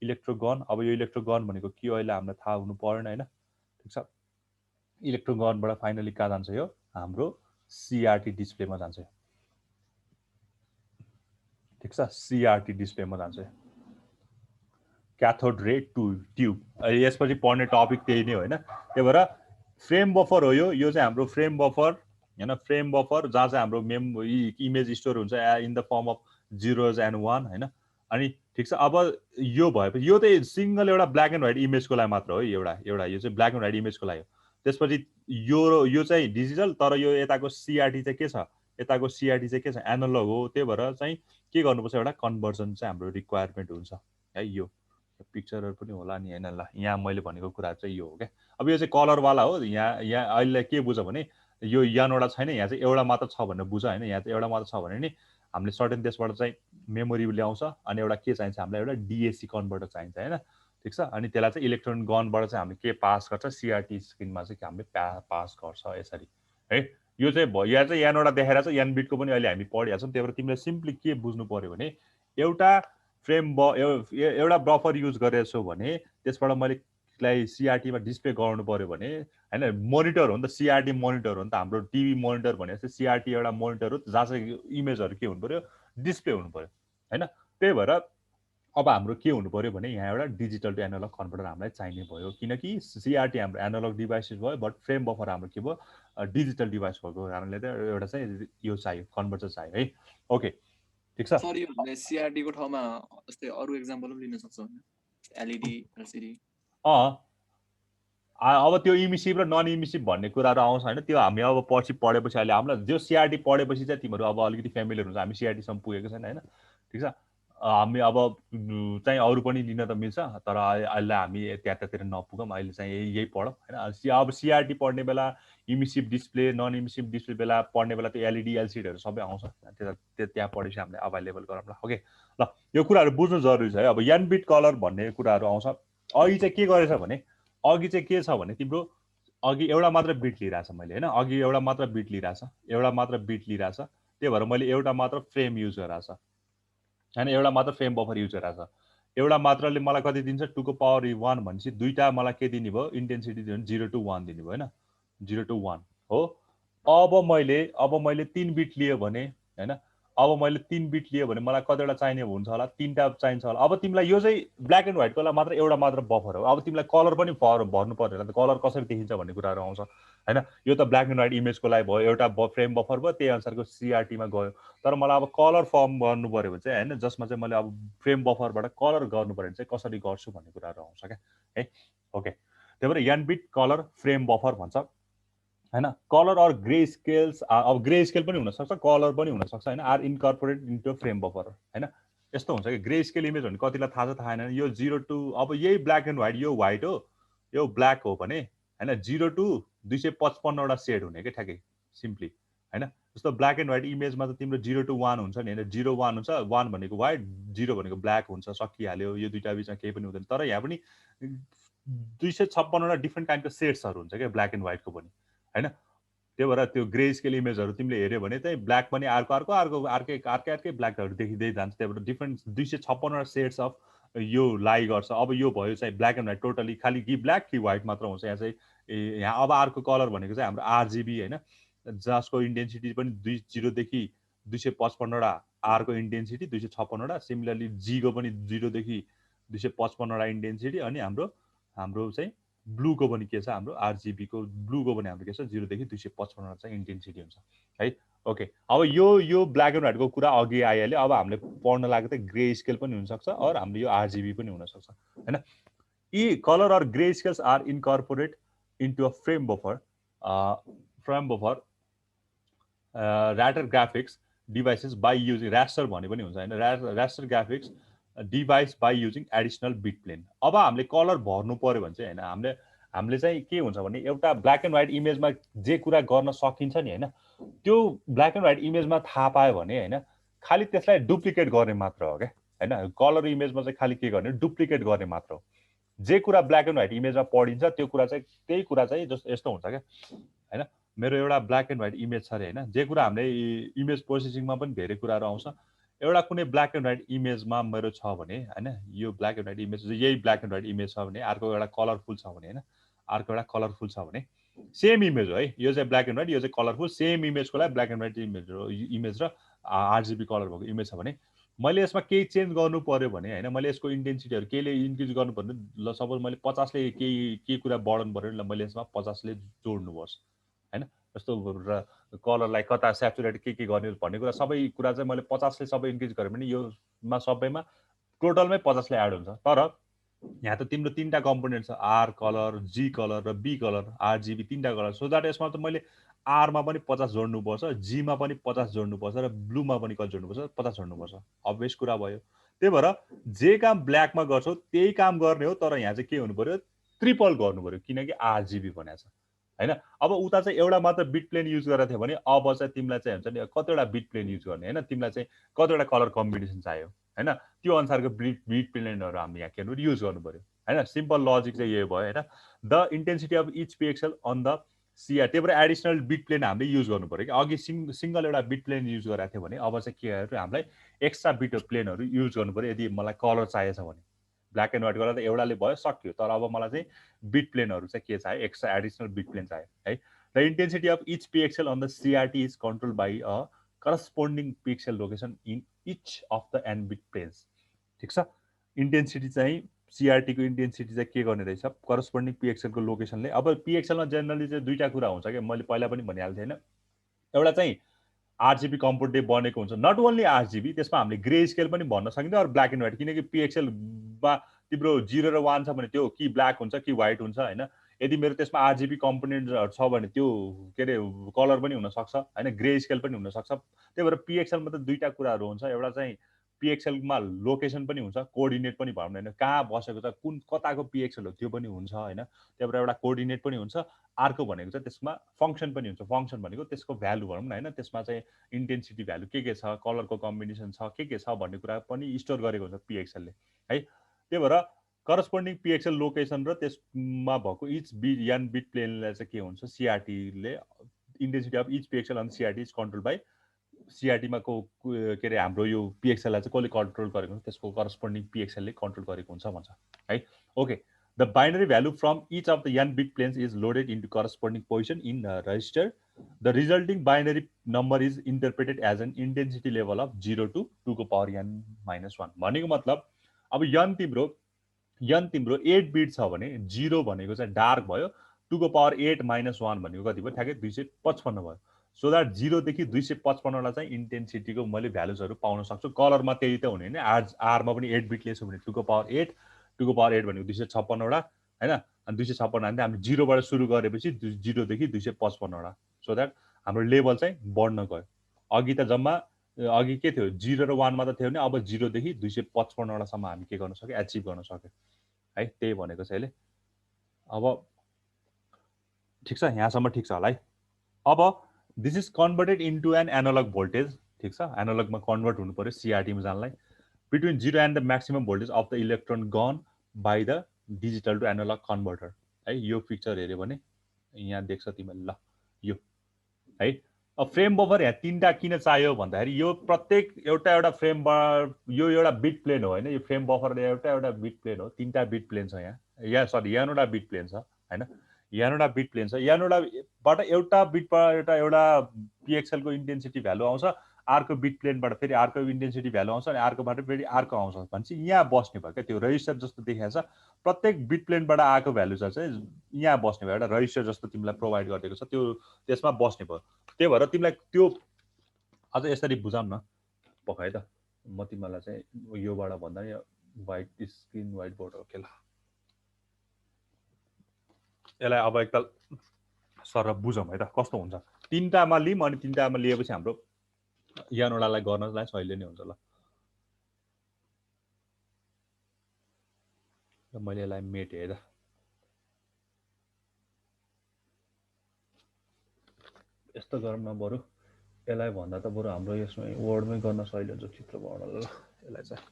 इलेक्ट्रो गन, अब यो इलेक्ट्रो गन भनेको के अहिले हामीलाई थाहा हुनु परेन होइन, ठिक छ? इलेक्ट्रो गनबाट फाइनली कहाँ जान्छ? यो हाम्रो सिआरटी डिस्प्लेमा जान्छ, ठिक छ? सिआरटी डिस्प्लेमा जान्छ, क्याथोड रे ट्युब। यसपछि पढ्ने टपिक त्यही नै होइन। त्यही भएर फ्रेम बफर हो यो चाहिँ हाम्रो फ्रेम बफर होइन। फ्रेम बफर जहाँ चाहिँ हाम्रो इमेज स्टोर हुन्छ in the form of 0s and 1 होइन। अनि ठिक छ, अब यो भएपछि यो चाहिँ सिङ्गल एउटा ब्ल्याक एन्ड व्हाइट इमेजको लागि मात्र हो। एउटा यो चाहिँ ब्ल्याक एन्ड व्हाइट इमेजको लागि हो। त्यसपछि यो चाहिँ डिजिटल, तर यो यताको सिआरटी चाहिँ के छ? यताको सिआरटी चाहिँ के छ? एनालग हो। त्यही भएर चाहिँ के गर्नुपर्छ? एउटा कन्भर्जन चाहिँ हाम्रो रिक्वायरमेन्ट हुन्छ है। यो पिक्चरहरू पनि होला नि होइन। ल यहाँ मैले भनेको कुरा चाहिँ यो हो क्या। अब यो चाहिँ कलरवाला हो। यहाँ अहिले के बुझ भने यो यहाँबाट छैन, यहाँ चाहिँ एउटा मात्र छ भनेर बुझ होइन। यहाँ चाहिँ एउटा मात्र छ भने नि हामीले सर्टेन त्यसबाट चाहिँ मेमोरी ल्याउँछ, अनि एउटा के चाहिन्छ? हामीलाई एउटा डिएससी कन्भर्टर चाहिन्छ होइन, ठिक छ? अनि त्यसलाई चाहिँ इलेक्ट्रोन गनबाट चाहिँ हामीले के पास गर्छ? सिआरटी स्क्रिनमा चाहिँ हामीले पास गर्छ यसरी है। यो चाहिँ भयो। यहाँ चाहिँ यहाँबाट देखाएर चाहिँ एन बिटको पनि अहिले हामी पढिहाल्छौँ छौँ। त्यही भएर तिमीले सिम्पली के बुझ्नु पर्यो भने एउटा एउटा बफर युज गरेछौ भने त्यसबाट मैले सिआरटीमा डिस्प्ले गर्नु पर्यो भने होइन, मोनिटर हो नि त, सिआरटी मोनिटर हो नि त। हाम्रो टिभी मोनिटर भने जस्तै सिआरटी एउटा मोनिटर हो जहाँ चाहिँ इमेजहरू के हुनु पर्यो? डिस्प्ले हुनु पर्यो होइन। त्यही भएर अब हाम्रो के हुनु पर्यो भने यहाँ एउटा डिजिटल टु एनालग कन्भर्टर हामीलाई चाहिने भयो, किनकि सिआरटी हाम्रो एनालग डिभाइसेस भयो, बट फ्रेम बफर हाम्रो के भयो डिजिटल डिभाइस भएको कारणले चाहिँ एउटा चाहिँ यो चाहियो, कन्भर्टर चाहियो है। ओके, ठिक छ। सर यो हामीले सिआरडी को ठाउँमा जस्तै अरु एक्जाम्पल पनि लिन सक्छौँ हैन, एलईडी एलसीडी। अब त्यो इमिसिभ र नन इमिसिभ भन्ने कुराहरू आउँछ होइन, त्यो हामी अब पछि पढेपछि अहिले हामीलाई जो सिआरटी पढेपछि चाहिँ तिमीहरू अब अलिकति फेमिलियर हुन्छ। हामी सिआरटीसम्म पुगेको छैन होइन, ठिक छ। हामी अब चाहिँ अरू पनि लिन त मिल्छ, तर अहिले हामी त्यतातिर नपुगौँ, अहिले चाहिँ यही पढौँ होइन। अब सिआरटी पढ्ने बेला इमिसिभ डिस्प्ले नन इमिसिभ डिस्प्ले बेला पढ्ने बेला त्यो एलइडी एलसिडीहरू सबै आउँछ, त्यहाँ पढेपछि हामीले अभाइलेबल गरौँला। ओके ल, यो कुराहरू बुझ्नु जरुरी छ है। अब एन बिट कलर भन्ने कुराहरू आउँछ। अघि चाहिँ के गरेछ भने, अघि चाहिँ के छ भने तिम्रो अघि एउटा मात्र बिट लिइरहेछ मैले होइन, अघि एउटा मात्र बिट लिइरहेछ, एउटा मात्र बिट लिइरहेछ, त्यही भएर मैले एउटा मात्र फ्रेम युज गराएको छ होइन, एउटा मात्र फ्रेम बफर युज गराएको छ। एउटा मात्रले मलाई कति दिन्छ, 2 को पावर 1 भनेपछि दुईटा मलाई के दिने भयो, इन्टेन्सिटी दिनु 0 to 1 दिने भयो होइन, 0 to 1 हो। अब मैले 3 बिट लियो भने होइन, अब मैले 3 बिट लियो भने मलाई कतिवटा चाहिने हुन्छ होला, 3टा चाहिन्छ होला। अब तिमीलाई यो चाहिँ ब्ल्याक एन्ड व्हाइटको लागि मात्र एउटा मात्र बफर हो। अब तिमीलाई कलर पनि भर्नु पर्यो होला, कलर कसरी देखिन्छ भन्ने कुराहरू आउँछ होइन। यो त ब्ल्याक एन्ड व्हाइट इमेजको लागि भयो, एउटा फ्रेम बफर भयो, त्यही अनुसारको सिआरटीमा गयो। तर मलाई अब कलर फर्म गर्नु पर्यो भने चाहिँ होइन, जसमा चाहिँ मैले अब फ्रेम बफरबाट कलर गर्नु पर्यो भने चाहिँ कसरी गर्छु भन्ने कुराहरू आउँछ क्या है। ओके, त्यही भएर an bit colour frame buffer भन्छ होइन। कलर अर ग्रे स्केल्स, अब ग्रे स्केल पनि हुनसक्छ, कलर पनि हुनसक्छ होइन, are incorporate into frame buffer होइन। यस्तो हुन्छ कि ग्रे स्केल इमेज भने कतिलाई थाहा छ थाहा छैन, यो 0 to, अब यही ब्ल्याक एन्ड व्हाइट, यो व्हाइट हो यो ब्ल्याक हो भने होइन, 0 to 255वटा सेड हुने क्या ठ्याक्कै सिम्पली होइन। जस्तो ब्ल्याक एन्ड व्हाइट इमेजमा त तिम्रो 0 to 1 हुन्छ नि होइन, 0 1 हुन्छ, 1 भनेको व्हाइट, 0 भनेको ब्ल्याक हुन्छ, सकिहाल्यो, यो दुईटा बिचमा केही पनि हुँदैन। तर यहाँ पनि 256वटा डिफ्रेन्ट काइन्डको सेड्सहरू हुन्छ क्या ब्ल्याक एन्ड व्हाइटको पनि होइन। त्यही भएर त्यो ग्रे स्केल इमेजहरू तिमीले हेऱ्यो भने चाहिँ ब्ल्याक पनि अर्कै ब्ल्याकहरू देखिँदै जान्छ। त्यही भएर डिफ्रेन्ट 256वटा सेड्स अफ यो लाई गर्छ। अब यो भयो चाहिँ ब्ल्याक एन्ड व्हाइट टोटली, खालि कि ब्ल्याक कि व्हाइट मात्र हुन्छ यहाँ चाहिँ। यहाँ अब अर्को कलर भनेको चाहिँ हाम्रो आरजिबी होइन, जसको इन्टेन्सिटी पनि 0 देखि 255वटा, आरको इन्टेन्सिटी 256वटा, सिमिलरली जीको पनि 0 देखि 255वटा इन्टेन्सिटी, अनि हाम्रो चाहिँ ब्लूको पनि के छ, हाम्रो आरजिबीको ब्लूको पनि हाम्रो के छ 0 देखि 255वटा चाहिँ इन्टेन्सिटी हुन्छ है। ओके, अब यो ब्ल्याक एन्ड व्हाइटको कुरा अघि आइहाल्यो। अब हामीले पढ्न लागेको चाहिँ ग्रे स्केल पनि हुनसक्छ और हाम्रो यो आरजिबी पनि हुनसक्छ होइन। यी colour or grey scales are incorporate into a frame buffer raster graphics devices by using raster भन्ने पनि हुन्छ होइन, raster graphics device by using additional bit plane. अब हामीले कलर भर्नु पर्यो भने चाहिँ होइन, हामीले चाहिँ के हुन्छ भने एउटा ब्ल्याक एन्ड व्हाइट इमेजमा जे कुरा गर्न सकिन्छ नि होइन, त्यो ब्ल्याक एन्ड व्हाइट इमेजमा थाहा पायो भने होइन, खालि त्यसलाई डुप्लिकेट गर्ने मात्र हो क्या होइन। कलर इमेजमा चाहिँ खालि के गर्ने, डुप्लिकेट गर्ने मात्र हो। जे कुरा ब्ल्याक एन्ड व्हाइट इमेजमा पढिन्छ त्यो कुरा चाहिँ त्यही कुरा चाहिँ जस्तो यस्तो हुन्छ क्या होइन। मेरो एउटा ब्ल्याक एन्ड व्हाइट इमेज छ अरे होइन, जे कुरा हामीले इमेज प्रोसेसिङमा पनि धेरै कुराहरू आउँछ। एउटा कुनै ब्ल्याक एन्ड व्हाइट इमेजमा मेरो छ भने होइन, यो ब्ल्याक एन्ड व्हाइट इमेज, यही ब्ल्याक एन्ड व्हाइट इमेज छ भने, अर्को एउटा कलरफुल छ भने होइन, अर्को एउटा कलरफुल छ भने, सेम इमेज हो है, यो चाहिँ ब्ल्याक एन्ड व्हाइट, यो चाहिँ कलरफुल, सेम इमेजको लागि ब्ल्याक एन्ड व्हाइट इमेज र आरजिबी कलर भएको इमेज छ भने, मैले यसमा केही चेन्ज गर्नु पर्यो भने होइन, मैले यसको इन्टेन्सिटीहरू केहीले इन्क्रिज गर्नु पर्यो ल, सपोज मैले 50ले केही कुरा बढाउनु पर्यो ल, मैले यसमा 50ले जोड्नुपर्छ होइन। जस्तो कलरलाई कता सेचुरेट के गर्ने भन्ने कुरा, सबै कुरा चाहिँ मैले 50ले सबै इन्क्रिज गरेँ भने योमा सबैमा टोटलमै 50ले एड हुन्छ। तर यहाँ त तिम्रो 3टा कम्पोनेन्ट छ, आर कलर, जी कलर र बी कलर, आरजिबी 3टा कलर। सो द्याट यसमा त मैले आरमा पनि 50 जोड्नुपर्छ, जीमा पनि 50 जोड्नुपर्छ र ब्लूमा पनि कति जोड्नुपर्छ, 50 जोड्नुपर्छ। अभियस कुरा भयो। त्यही भएर जे काम ब्ल्याकमा गर्छौ त्यही काम गर्ने हो, तर यहाँ चाहिँ के हुनु पर्यो, ट्रिपल गर्नु पर्यो, किनकि आरजिबी भनेको छ होइन। अब उता चाहिँ एउटा मात्र बिट प्लेन युज गरेको थियो भने अब चाहिँ तिमीलाई चाहिँ हुन्छ नि कतिवटा बिट प्लेन युज गर्ने होइन, तिमीलाई चाहिँ कतिवटा कलर कम्बिनेसन चाहियो होइन, त्यो अनुसारको बिट प्लेनहरू हामी यहाँ के गर्नु युज गर्नु पर्यो होइन। सिम्पल लजिक चाहिँ यही भयो होइन। The intensity of each pixel on the CR, त्यही भएर एडिसनल बिट प्लेन हामीले युज गर्नु पर्यो कि। अघि सिङ्गल एउटा बिट प्लेन युज गरेको थियो भने अब चाहिँ के गर्यो, हामीलाई एक्स्ट्रा बिट प्लेनहरू युज गर्नु पर्यो यदि मलाई कलर चाहिएछ भने। ब्ल्याक एन्ड व्हाइट कलर त एउटाले भयो, सक्यो, तर अब मलाई चाहिँ बिट प्लेनहरू चाहिँ के चाहियो, एक्स्ट्रा एडिसनल बिट प्लेन चाहियो है। The intensity of each pixel on the CRT is control by a corresponding pixel location in each of the n bit planes. ठिक छ। इन्टेन्सिटी चाहिँ CRT को इन्टेन्सिटी चाहिँ के गर्ने रहेछ करस्पोन्डिङ PXL को लोकेसनले। अब PXL मा जेनरली चाहिँ दुईटा कुरा हुन्छ के मैले पहिला पनि भनिहाल्थे हैन। एउटा चाहिँ RGB कम्पोनेन्टले बनेको हुन्छ, नट ओन्ली RGB, त्यसमा हामीले ग्रे स्केल पनि भन्न सकिन्छ और ब्ल्याक एन्ड व्हाइट, किनकि PXL मा तिम्रो 0 र 1 छ भने त्यो कि ब्ल्याक हुन्छ कि व्हाइट हुन्छ हैन। यदि मेरो त्यसमा RGB कम्पोनेन्टहरु छ भने त्यो के रे कलर पनि हुन सक्छ हैन, ग्रे स्केल पनि हुन सक्छ। त्यही भएर PXL मा त दुईटा कुराहरु हुन्छ, एउटा चाहिँ PXL मा लोकेसन पनि हुन्छ, कोअर्डिनेट पनि भनौँ हैन, कहाँ बसेको छ, कुन कताको PXL हो त्यो पनि हुन्छ हैन। त्यही भएर एउटा कोअर्डिनेट पनि हुन्छ। अर्को भनेको चाहिँ त्यसमा फंक्सन पनि हुन्छ। फंक्सन भनेको त्यसको भ्यालु भनौँ न हैन, त्यसमा चाहिँ इन्टेन्सिटी भ्यालु के छ, कलरको कम्बिनेसन छ, के छ भन्ने कुरा पनि स्टोर गरेको हुन्छ PXL ले है। त्यही भएर करस्पोन्डिङ PXL लोकेसन र त्यसमा भएको इच बिट n बिट प्लेनलाई चाहिँ के हुन्छ CRT ले intensity of each PXL on CRT is control by CRT मा को के रे हाम्रो यो PXL लाई चाहिँ कसले कन्ट्रोल गरेको हुन्छ, त्यसको करस्पोन्डिङ PXL ले कन्ट्रोल गरेको हुन्छ भन्छ है। Okay, the binary value from each of the n bit planes is loaded into corresponding position in a register. The resulting binary number is interpreted as an intensity level of 0 to 2 को power n minus 1। भनेको मतलब अब n तिम्रो 8 बिट छ भने 0 भनेको चाहिँ डार्क भयो, 2 को पावर 8 minus 1 भनेको कति भयो ठ्याक्कै 255 भयो। सो दैट 0 देखि 255 ला चाहिँ इन्टेन्सिटीको मैले भ्यालुजहरु पाउन सक्छु। कलरमा त्यही त हुने हैन, आर मा पनि 8 बिटले छ भने 2 को पावर 8 भनेको 256 वटा हैन। अनि 256 हाल्दा हामी 0 बाट सुरु गरेपछि 0 देखि 255 वटा। सो दैट हाम्रो लेभल चाहिँ बढ्न गयो। अघि त जम्मा अघि के थियो 0 र 1 मा त थियो नि, अब 0 देखि 255 वटा सम्म हामी के गर्न सक्यो, अचिभ गर्न सक्यो है। त्यही भनेको छ यसले। अब ठीक छ, यहाँसम्म ठीक छ होला है। अब this is converted into an analogue voltage. ठीक छ, एनालगमा कन्भर्ट हुनु पर्यो CRT मा जानलाई। Between 0 and the maximum voltage of the electron gun by the digital to analogue converter है। यो पिक्चर हेर्यो भने यहाँ देख्छ तिमीले ल यो है। अब फ्रेम बफर यहाँ तीनटा किन चाहियो भन्दाखेरि यो प्रत्येक एउटा फ्रेम यो एउटा बिट प्लेन हो हैन। यो फ्रेम बफर एउटा बिट प्लेन हो, तीनटा बिट प्लेन छ यहाँ सरी यहाँबाट बिट प्लेन छ हैन, यहाँबाट बिट प्लेन छ। यहाँबाट एउटा बिटबाट एउटा PXL को इन्टेन्सिटी भ्यालु आउँछ, अर्को बिट प्लेनबाट फेरि अर्को इन्टेन्सिटी भ्यालु आउँछ अनि अर्कोबाट फेरि अर्को आउँछ भनेपछि यहाँ बस्ने भयो क्या। त्यो रजिस्टर जस्तो देखिएको छ, प्रत्येक बिट प्लेनबाट आएको भ्यालु चाहिँ यहाँ बस्ने भयो, एउटा रजिस्टर जस्तो तिमीलाई प्रोभाइड गरिदिएको छ, त्यो त्यसमा बस्ने भयो। त्यही भएर तिमीलाई त्यो अझ यसरी बुझाउँ न पकाइ त, म तिमीलाई चाहिँ योबाट भन्दा नि व्हाइट स्क्रिन व्हाइट बोर्ड हो के ल। यसलाई अब एकताल सर बुझौँ है त कस्तो हुन्छ। तीनटामा लिम अनि तीनटामा लिएपछि हाम्रो यानोडालाई गर्नलाई सहिले नै हुन्छ ल। मैले यसलाई मेटेँ है त, यस्तो गरौँ न बरु यसलाई भन्दा त बरु हाम्रो यसमै वर्डमै गर्न सहिले हुन्छ चित्र बनाउन ल। यसलाई चाहिँ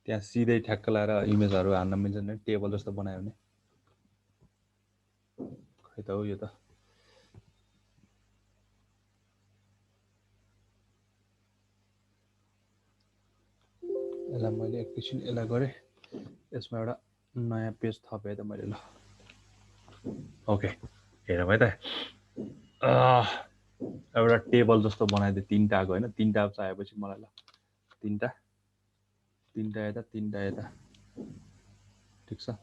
त्यहाँ सिधै ठ्याक्क लाएर इमेजहरु हान्न मिल्छ नि, टेबल जस्तो बनायो भने। खै त हो यो त यसलाई मैले एकैछिन यसलाई गरेँ, यसमा एउटा नयाँ पेज थपेँ त मैले ल। ओके हेरौँ है त, एउटा टेबल जस्तो बनाइदिएँ तीनटाको हैन। तीनटा चाहिएपछि मलाई ल तीनटा यता तीनटा यता, ठीक छ।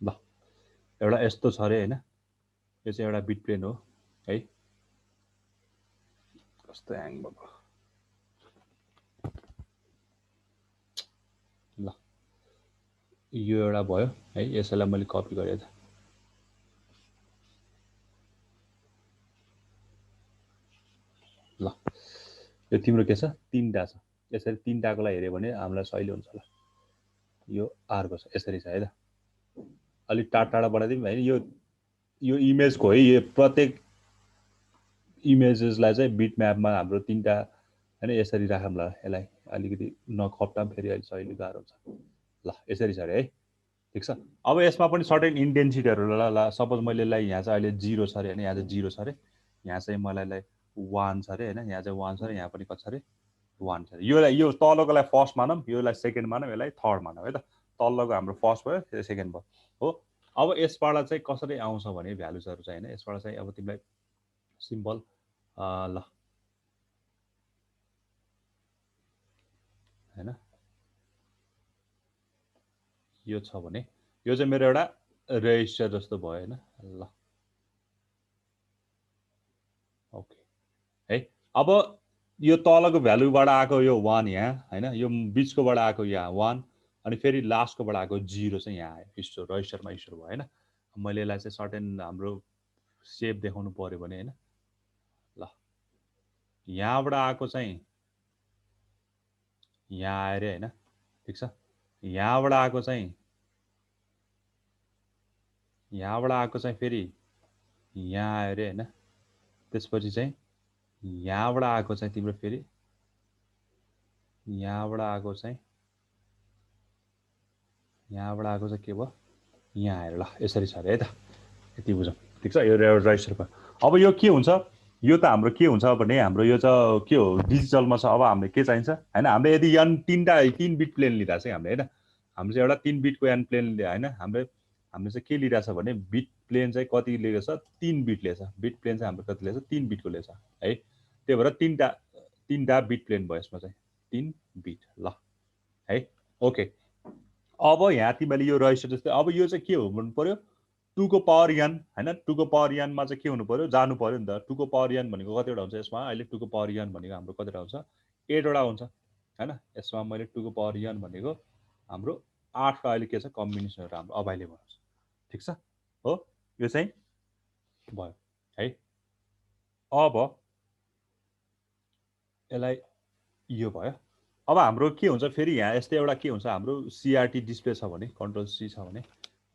ल एउटा यस्तो छ रे हैन, यो चाहिँ एउटा बिट प्लेन हो है, कस्तो ह्याङ भएको ल। यो एउटा भयो है, यसैलाई मैले कपी गरेँ त। ल यो तिम्रो के छ, तीनटा छ। यसरी तीनटाको लागि हेर्यो भने हामीलाई सहिले हुन्छ ल। यो अर्को छ यसरी छ है त, अलि टाढा बनाइदिउँ हैन। यो इमेजको है, यो प्रत्येक इमेजेसलाई चाहिँ बिट म्यापमा हाम्रो तीनटा हैन यसरी राखौँ ल। यसलाई अलिकति नखप्टाम फेरि अहिले सहिले गाह्रो हुन्छ ल। यसरी छ रे है, ठीक छ। अब यसमा पनि सर्टेन इन्टेन्सिटीहरु ल। सपोज मैले यसलाई यहाँ चाहिँ अहिले 0 छ रे हैन, यहाँ चाहिँ 0 छ रे, यहाँ चाहिँ मलाई 1 छ रे हैन, यहाँ चाहिँ 1 छ रे, यहाँ पनि कति छ रे 1 छ रे। यो तलकोलाई फर्स्ट मानौँ, योलाई सेकेन्ड मानौँ, यसलाई थर्ड मानौँ है त। तल्लोको हाम्रो फर्स्ट भयो त्यो सेकेन्ड भयो हो अब यसबाट चाहिँ कसरी आउँछ भने भ्यालुजहरु चाहिँ हैन यसबाट चाहिँ अब तिमीलाई सिम्पल ल हैन यो छ भने यो चाहिँ मेरो एउटा रेजिस्टर जस्तो भयो हैन ल ओके है अब यो तलको भ्यालुबाट आएको यो 1 यहाँ हैन यो बीचकोबाट आएको यहाँ 1 अनि फेरि लास्टकोबाट आएको 0 चाहिँ यहाँ आयो स्टोर रजिस्टरमा स्टोर भयो हैन मैले यसलाई चाहिँ सर्टेन हाम्रो सेप देखाउनु पर्यो भने हैन ल यहाँबाट आएको चाहिँ यहाँ आयो रे हैन ठीक छ यहाँबाट आएको चाहिँ फेरि यहाँ आयो रे हैन त्यसपछि चाहिँ यहाँबाट आएको चाहिँ तिम्रो फेरि यहाँबाट आएको चाहिँ के भयो यहाँ आएर ल यसरी छ रे है त यति बुझौँ ठीक छ यो रजिस्टर भयो अब यो के हुन्छ यो त हाम्रो के हुन्छ भने हाम्रो यो चाहिँ के हो डिजिटलमा छ अब हामीले के चाहिन्छ हैन हामीले यदि n 3 बिट प्लेन लिइरा छ हामीले हैन हाम्रो चाहिँ एउटा 3 बिटको n प्लेन हैन हामीले चाहिँ के लिइरा छ भने बिट प्लेन चाहिँ कति लिएको छ 3 बिट लिएछ बिट प्लेन चाहिँ हाम्रो कति लिएछ 3 बिटको लिएछ है त्यही भएर तीनटा बिट प्लेन भयो यसमा चाहिँ 3 बिट ल है ओके अब यहाँ तिमीले यो रजिस्टर जस्तै अब यो चाहिँ के हुनु पर्यो 2 को पावर n हैन 2 को पावर n मा चाहिँ के हुनु पर्यो जानु पर्यो नि त 2 को पावर n भनेको कतिवटा हुन्छ यसमा अहिले 2 को पावर n भनेको हाम्रो कतिवटा हुन्छ 8 वटा हुन्छ हैन यसमा मैले 2 को पावर n भनेको हाम्रो 8 वटा अहिले के छ कम्बिनेसनहरु हाम्रो अभाइलेबल हुन्छ ठीक छ हो यो चाहिँ भयो है अब यसलाई यो भयो अब हाम्रो के हुन्छ फेरि यहाँ यस्तै एउटा के हुन्छ हाम्रो सीआरटी डिस्प्ले छ भने कन्ट्रोल सी छ भने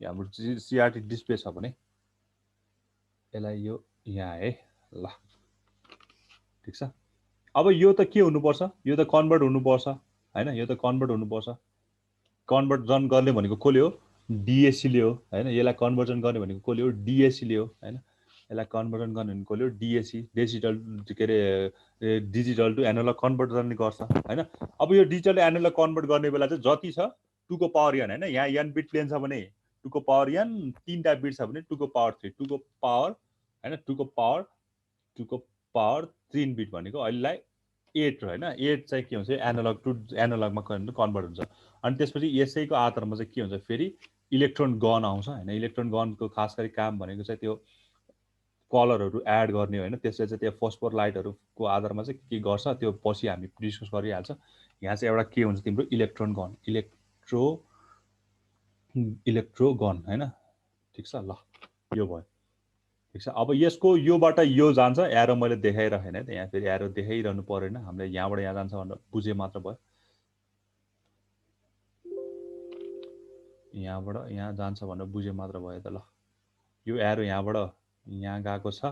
हाम्रो सीआरटी डिस्प्ले छ भने यसलाई यो यहाँ है ल ठीक छ अब यो त के हुनुपर्छ यो त कन्भर्ट हुनुपर्छ हैन यो त कन्भर्ट हुनुपर्छ कन्भर्जन गर्ने भनेको कसले हो डीएसी ले हो हैन यसलाई कन्भर्जन गर्ने भनेको कसले हो डीएसी ले हो हैन यसलाई कन्भर्जन गर्ने भनेको कसले हो डीएसी डिजिटल के रे डिजिटल टु एनालग कन्भर्ट गर्ने गर्छ हैन अब यो डिजिटल एनालग कन्भर्ट गर्ने बेला चाहिँ जति छ 2 को पावर n हैन यहाँ n बिट प्लेन छ भने 2 को पावर n 3टा बिट छ भने 2 को पावर 3 2 को पावर हैन 2 को पावर 3 बिट भनेको अहिलेलाई 8 हैन 8 चाहिँ के हुन्छ एनालग टु एनालगमा कन्भर्ट हुन्छ अनि त्यसपछि यसैको आधारमा चाहिँ के हुन्छ फेरि इलेक्ट्रोन गन आउँछ हैन इलेक्ट्रोन गनको खास गरी काम भनेको चाहिँ त्यो कलरहरु एड गर्ने हैन त्यसले चाहिँ त्यो फोस्फोर लाइटहरुको आधारमा चाहिँ के गर्छ त्यो पछि हामी डिस्कस गरिहाल्छ यहाँ चाहिँ एउटा के हुन्छ तिम्रो इलेक्ट्रोन गन इलेक्ट्रो गन हैन ठीक छ ल यो भयो ठीक छ अब यसको योबाट यो जान्छ एरो मैले देखाइरहेन है त यहाँ फेरि एरो देखाइरहनु पर्दैन हामीले यहाँबाट यहाँ जान्छ भनेर बुझे मात्र भयो यहाँबाट यहाँ जान्छ भनेर बुझे मात्र भयो त ल यो एरो यहाँबाट यहाँ गएको छ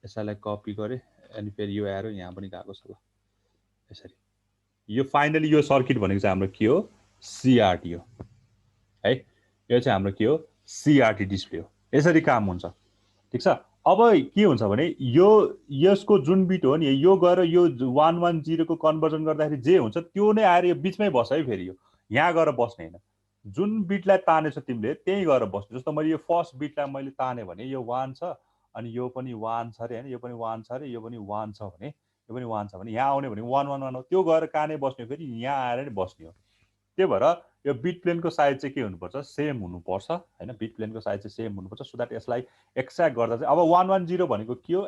यसैलाई कपी गरे अनि फेरि यो एरो यहाँ पनि गएको छ ल यसरी यो फाइनली यो सर्किट भनेको चाहिँ हाम्रो के हो सीआरटी हो है यो चाहिँ हाम्रो के हो सीआरटी डिस्प्ले हो यसरी काम हुन्छ ठीक छ अब के हुन्छ भने यो यसको जुन बिट हो नि यो गएर यो 110 को कन्भर्जन गर्दाखेरि जे हुन्छ त्यो नै आएर यो बीचमै बस्छ है फेरि यो यहाँ गएर बस्ने हैन जुन बिटलाई तानेछ तिमीले त्यही गएर बस्नु जस्तो मैले यो फर्स्ट बिटलाई मैले ताने भने यो 1 छ अनि यो पनि 1 छ रे हैन यो पनि 1 छ रे यो पनि 1 छ भने यो पनि 1 छ भने यहाँ आउने भने 1 1 1 हो त्यो गएर काने बस्ने फेरि यहाँ आएर नि बस्ने हो त्यही भएर यो बिट प्लेनको साइज चाहिँ के हुनुपर्छ सेम हुनुपर्छ हैन बिट प्लेनको साइज चाहिँ सेम हुनुपर्छ सो दैट यसलाई एक्सट्र्याक्ट गर्दा चाहिँ अब 110 भनेको के हो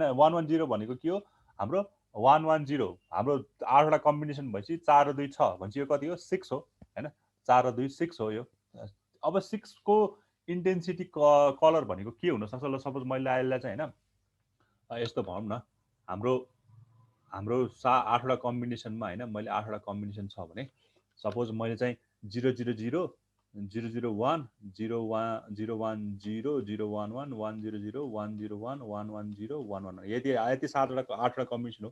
110 भनेको के हो हाम्रो 110 हाम्रो 8 वटा कम्बिनेसन भएपछि 4 र 2 6 भन्छ यो कति हो 6 हो हैन 4 र 2 6 हो यो अब 6 को इन्टेन्सिटी कलर भनेको के हुन सक्छ ल सपोज मैले आइलाई चाहिँ हैन यस्तो भनौं न हाम्रो 8 वटा कम्बिनेसनमा हैन मैले 8 वटा कम्बिनेसन छ भने सपोज मैले चाहिँ 000 001 010 011 100 101 110 111 यति 7 वटा 8 वटा कम्बिनेसन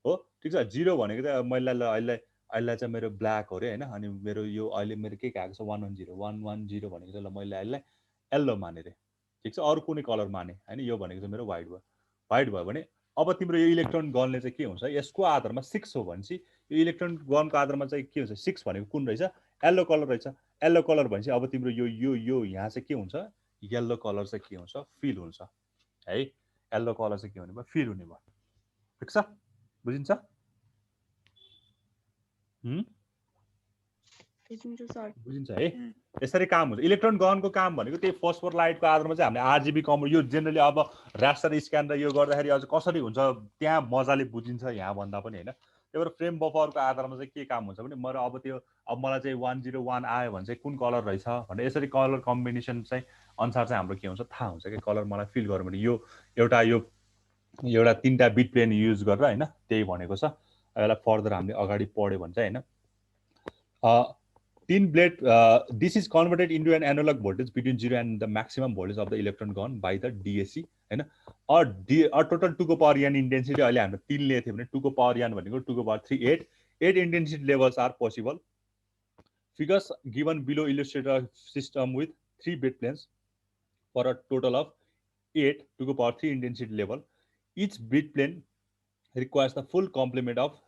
हो ठीक छ 0 भनेको चाहिँ मैले अहिले चाहिँ मेरो ब्ल्याक हो रे हैन अनि मेरो यो अहिले मेरो के आएको छ 110 भनेको चाहिँ ल मैले अहिले येल्लो माने रे ठीक छ अरु कुनै कलर माने हैन यो भनेको चाहिँ मेरो व्हाइट भयो भने अब तिम्रो यो इलेक्ट्रोन गनले चाहिँ के हुन्छ यसको आधारमा 6 हो भनेपछि यो इलेक्ट्रोन गनको आधारमा चाहिँ के हुन्छ 6 भनेको कुन रहेछ येल्लो कलर रहेछ येल्लो कलर भनेपछि अब तिम्रो यो यहाँ चाहिँ के हुन्छ येल्लो कलर चाहिँ के हुन्छ फिल हुन्छ है येल्लो कलर चाहिँ के हुने भयो फिल हुने भयो ठिक छ बुझिन्छ बुझिन्छ है यसरी काम हुन्छ इलेक्ट्रोन गनको काम भनेको त्यही फोस्फोर लाइटको आधारमा चाहिँ हामीले आरजीबी कम यो जेनरली अब रास्टर स्क्यान र यो गर्दाखेरि अझ कसरी हुन्छ त्यहाँ मजाले बुझिन्छ यहाँ भन्दा पनि होइन त्यही भएर फ्रेम बफरको आधारमा चाहिँ के काम हुन्छ भने मेरो अब त्यो अब मलाई चाहिँ 101 आयो भने चाहिँ कुन कलर रहेछ भने यसरी कलर कम्बिनेसन चाहिँ अनुसार चाहिँ हाम्रो के हुन्छ थाहा हुन्छ कि कलर मलाई फिल गर्नु भने यो एउटा 3टा बिट प्लेन युज गरेर होइन त्यही भनेको छ यसलाई फर्दर हामीले अगाडि पढ्यो भने चाहिँ होइन tin blade this is converted into an analog voltage between 0 and the maximum voltage of the electron gun by the DAC हैन or total 2 को power n intensity अहिले हाम्रो 3 लिए थियो भने 2 को power n भनेको 2 को power 3 8 intensity levels are possible figures given below illustrate a system with 3 bit planes for a total of 8 2 को power 3 intensity level each bit plane requires the full complement of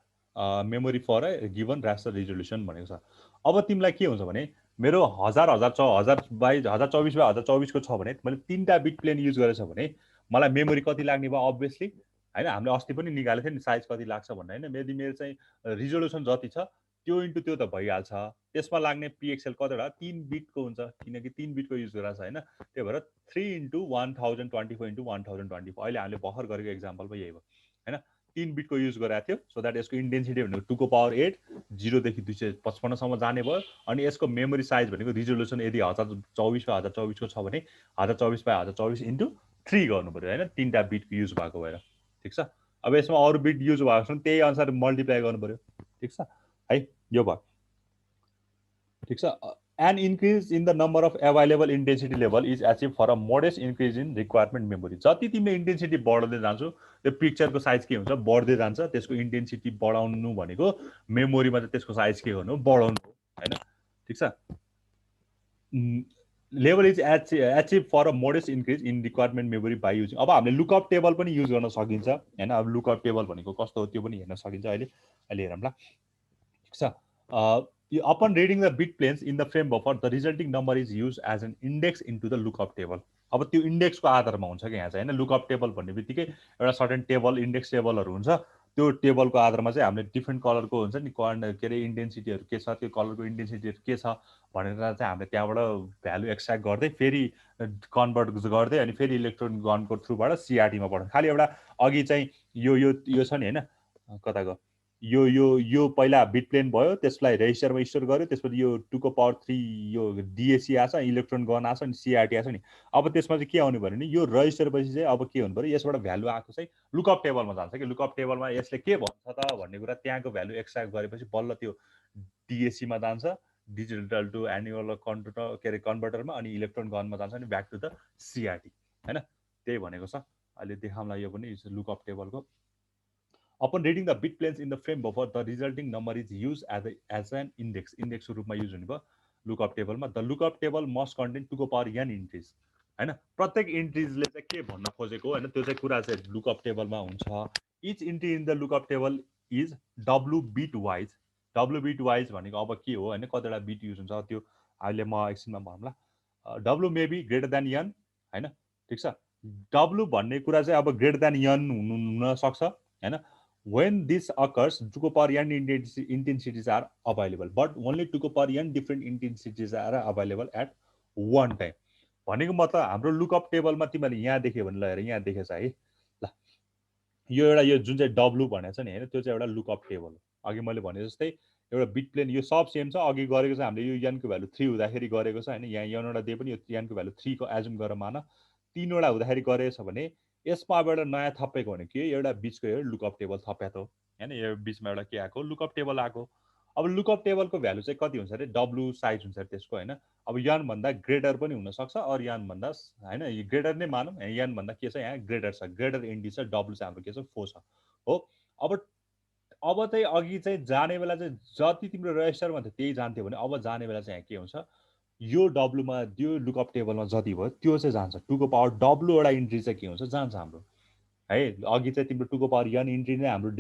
memory for a given raster resolution भनेको छ अब तिमीलाई के हुन्छ भने मेरो 1000 बाइ 1024 को छ भने मैले 3टा बिट प्लेन युज गरेछ भने मलाई मेमोरी कति लाग्ने भयो अब्भियसली हैन हामीले अस्ति पनि निकालेको थियो नि साइज कति लाग्छ भन्ने हैन यदि मेरो चाहिँ रिजोल्युसन जति छ त्यो इन्टु त्यो त भइहाल्छ त्यसमा लाग्ने पिएक्सएल कतिवटा 3 बिटको हुन्छ किनकि 3 बिटको युज गरेछ हैन त्यही भएर 3 इन्टु 1024 इन्टु 1024 अहिले हामीले भर्खर गरेको एक्जाम्पल पनि यही भयो हैन 3 बिटको युज गरेको थियो सो द्याट यसको इन्टेन्सिटी भनेको 2 को पावर 8 0 देखि 255 सम्म जाने भयो अनि यसको मेमोरी साइज भनेको रिजोल्युसन यदि 1024 वा 1024 को छ भने 1024 बाइ 1024 इन्टु 3 गर्नु पर्यो हैन 3टा बिटको युज भएको भएर ठीक छ अब यसमा अरु बिट युज भएको छ त्यही अनुसार मल्टिप्लाई गर्नु पर्यो ठीक छ है यो भयो ठीक छ an increase in the number of available intensity level is achieved for a modest increase in requirement memory जति तिमीले इन्टेन्सिटी बढाउँदै जान्छौ त्यो पिक्चरको साइज के हुन्छ बढ्दै जान्छ त्यसको इन्टेन्सिटी बढाउनु भनेको मेमोरीमा चाहिँ त्यसको साइज के गर्नु बढाउनु हैन ठीक छ level is achieve for a modest increase in requirement memory by using अब हामीले लुकअप टेबल पनि युज गर्न सकिन्छ हैन अब लुकअप टेबल भनेको कस्तो हो त्यो पनि हेर्न सकिन्छ अहिले हेरौँला ठीक छ upon reading the bit planes in the frame buffer the resulting number is used as an index into the lookup table अब त्यो इन्डेक्सको आधारमा हुन्छ कि यहाँ चाहिँ हैन लुकअप टेबल भन्ने बित्तिकै एउटा सर्टेन टेबल इन्डेक्स टेबलहरु हुन्छ त्यो टेबलको आधारमा चाहिँ हामीले डिफरेन्ट कलरको हुन्छ नि के रे इन्टेन्सिटीहरु के छ त्यो कलरको इन्टेन्सिटीहरु के छ भनेर चाहिँ हामीले त्यहाँबाट भ्यालु एक्सट्र्याक्ट गर्दै फेरि कन्भर्ट गर्दै अनि फेरि इलेक्ट्रोन गनको थ्रुबाट सीआरटी मा पढ्छ खाली एउटा अघि चाहिँ यो छ नि हैन कताको यो पहिला बिट प्लेन भयो त्यसलाई रेजिस्टरमा स्टोर गर्यो त्यसपछि यो 2 को पावर 3 यो डीएसी आछ इलेक्ट्रोन गन आछ अनि सीआरटी आछ नि अब त्यसमा चाहिँ के आउने भने यो रजिस्टर पछि चाहिँ अब के हुनु पर्यो यसबाट भ्यालु आएको चाहिँ लुकअप टेबलमा जान्छ कि लुकअप टेबलमा यसले के भन्छ त भन्ने कुरा त्यहाँको भ्यालु एक्सट्र्याक्ट गरेपछि बल्ल त्यो डीएसी मा जान्छ डिजिटल टु एनालग कन्भर्टर के रे कन्भर्टरमा अनि इलेक्ट्रोन गनमा जान्छ अनि ब्याक टु द सीआरटी हैन त्यही भनेको छ अहिले देखाउँला यो पनि lookup टेबलको Upon reading the bit planes in the frame buffer, the resulting number is used as an index. Index को रूपमा युज हुने भयो lookup table मा. The lookup table must contain 2 को power n entries. हैन प्रत्येक इन्ट्रीजले चाहिँ के भन्न खोजेको हैन त्यो चाहिँ कुरा चाहिँ lookup table मा हुन्छ. Each entry in the lookup table is w bit wise. W bit wise भनेको अब के हो हैन कतिवटा बिट युज हुन्छ त्यो अहिले म एकछिनमा भन्ला. W may be greater than n हैन ठीक छ. W भन्ने कुरा चाहिँ अब greater than n हुन सक्छ हैन. When this occurs, 2 को power n intensities are available, but only 2 को power n different intensities are available at one time. भनेको मतलब हाम्रो लुकअप टेबलमा तिमीले यहाँ देख्यो भने ल हेर यहाँ देखेछ है ल यो एउटा यो जुन चाहिँ w भनेको छ नि हैन त्यो चाहिँ एउटा लुकअप टेबल हो अघि मैले भने जस्तै एउटा बिट प्लेन यो सब सेम छ अघि गरेको छ हामीले यो n को भ्यालु 3 हुँदाखेरि गरेको छ हैन यहाँ n वटा दिए पनि यो n को भ्यालु 3 को एजुम गरेर मान 3 वटा हुँदाखेरि गरेको छ भने यसमा अब एउटा नयाँ थपेको भने के एउटा बीचको यो लुकअप टेबल थप्यातो हैन यो बीचमा एउटा के आको लुकअप टेबल आको अब लुकअप टेबलको भ्यालु चाहिँ कति हुन्छ रे w साइज हुन्छ त्यसको हैन अब n भन्दा ग्रेटर पनि हुन सक्छ और n भन्दा हैन यो ग्रेटर नै मानौं n भन्दा के छ यहाँ ग्रेटर छ ग्रेटर एनडी छ w चाहिँ हाम्रो के छ 4 छ हो अब चाहिँ अघि चाहिँ जाने बेला चाहिँ जति तिम्रो रेजिस्टरमा थियो त्यही जान्थ्यो भने अब जाने बेला चाहिँ के हुन्छ यो w मा त्यो लुकअप टेबलमा जति भयो त्यो चाहिँ जान्छ 2 को पावर w वटा इन्ट्री चाहिँ के हुन्छ जान्छ हाम्रो है अघि चाहिँ तिम्रो 2 को पावर n इन्ट्री नै हाम्रो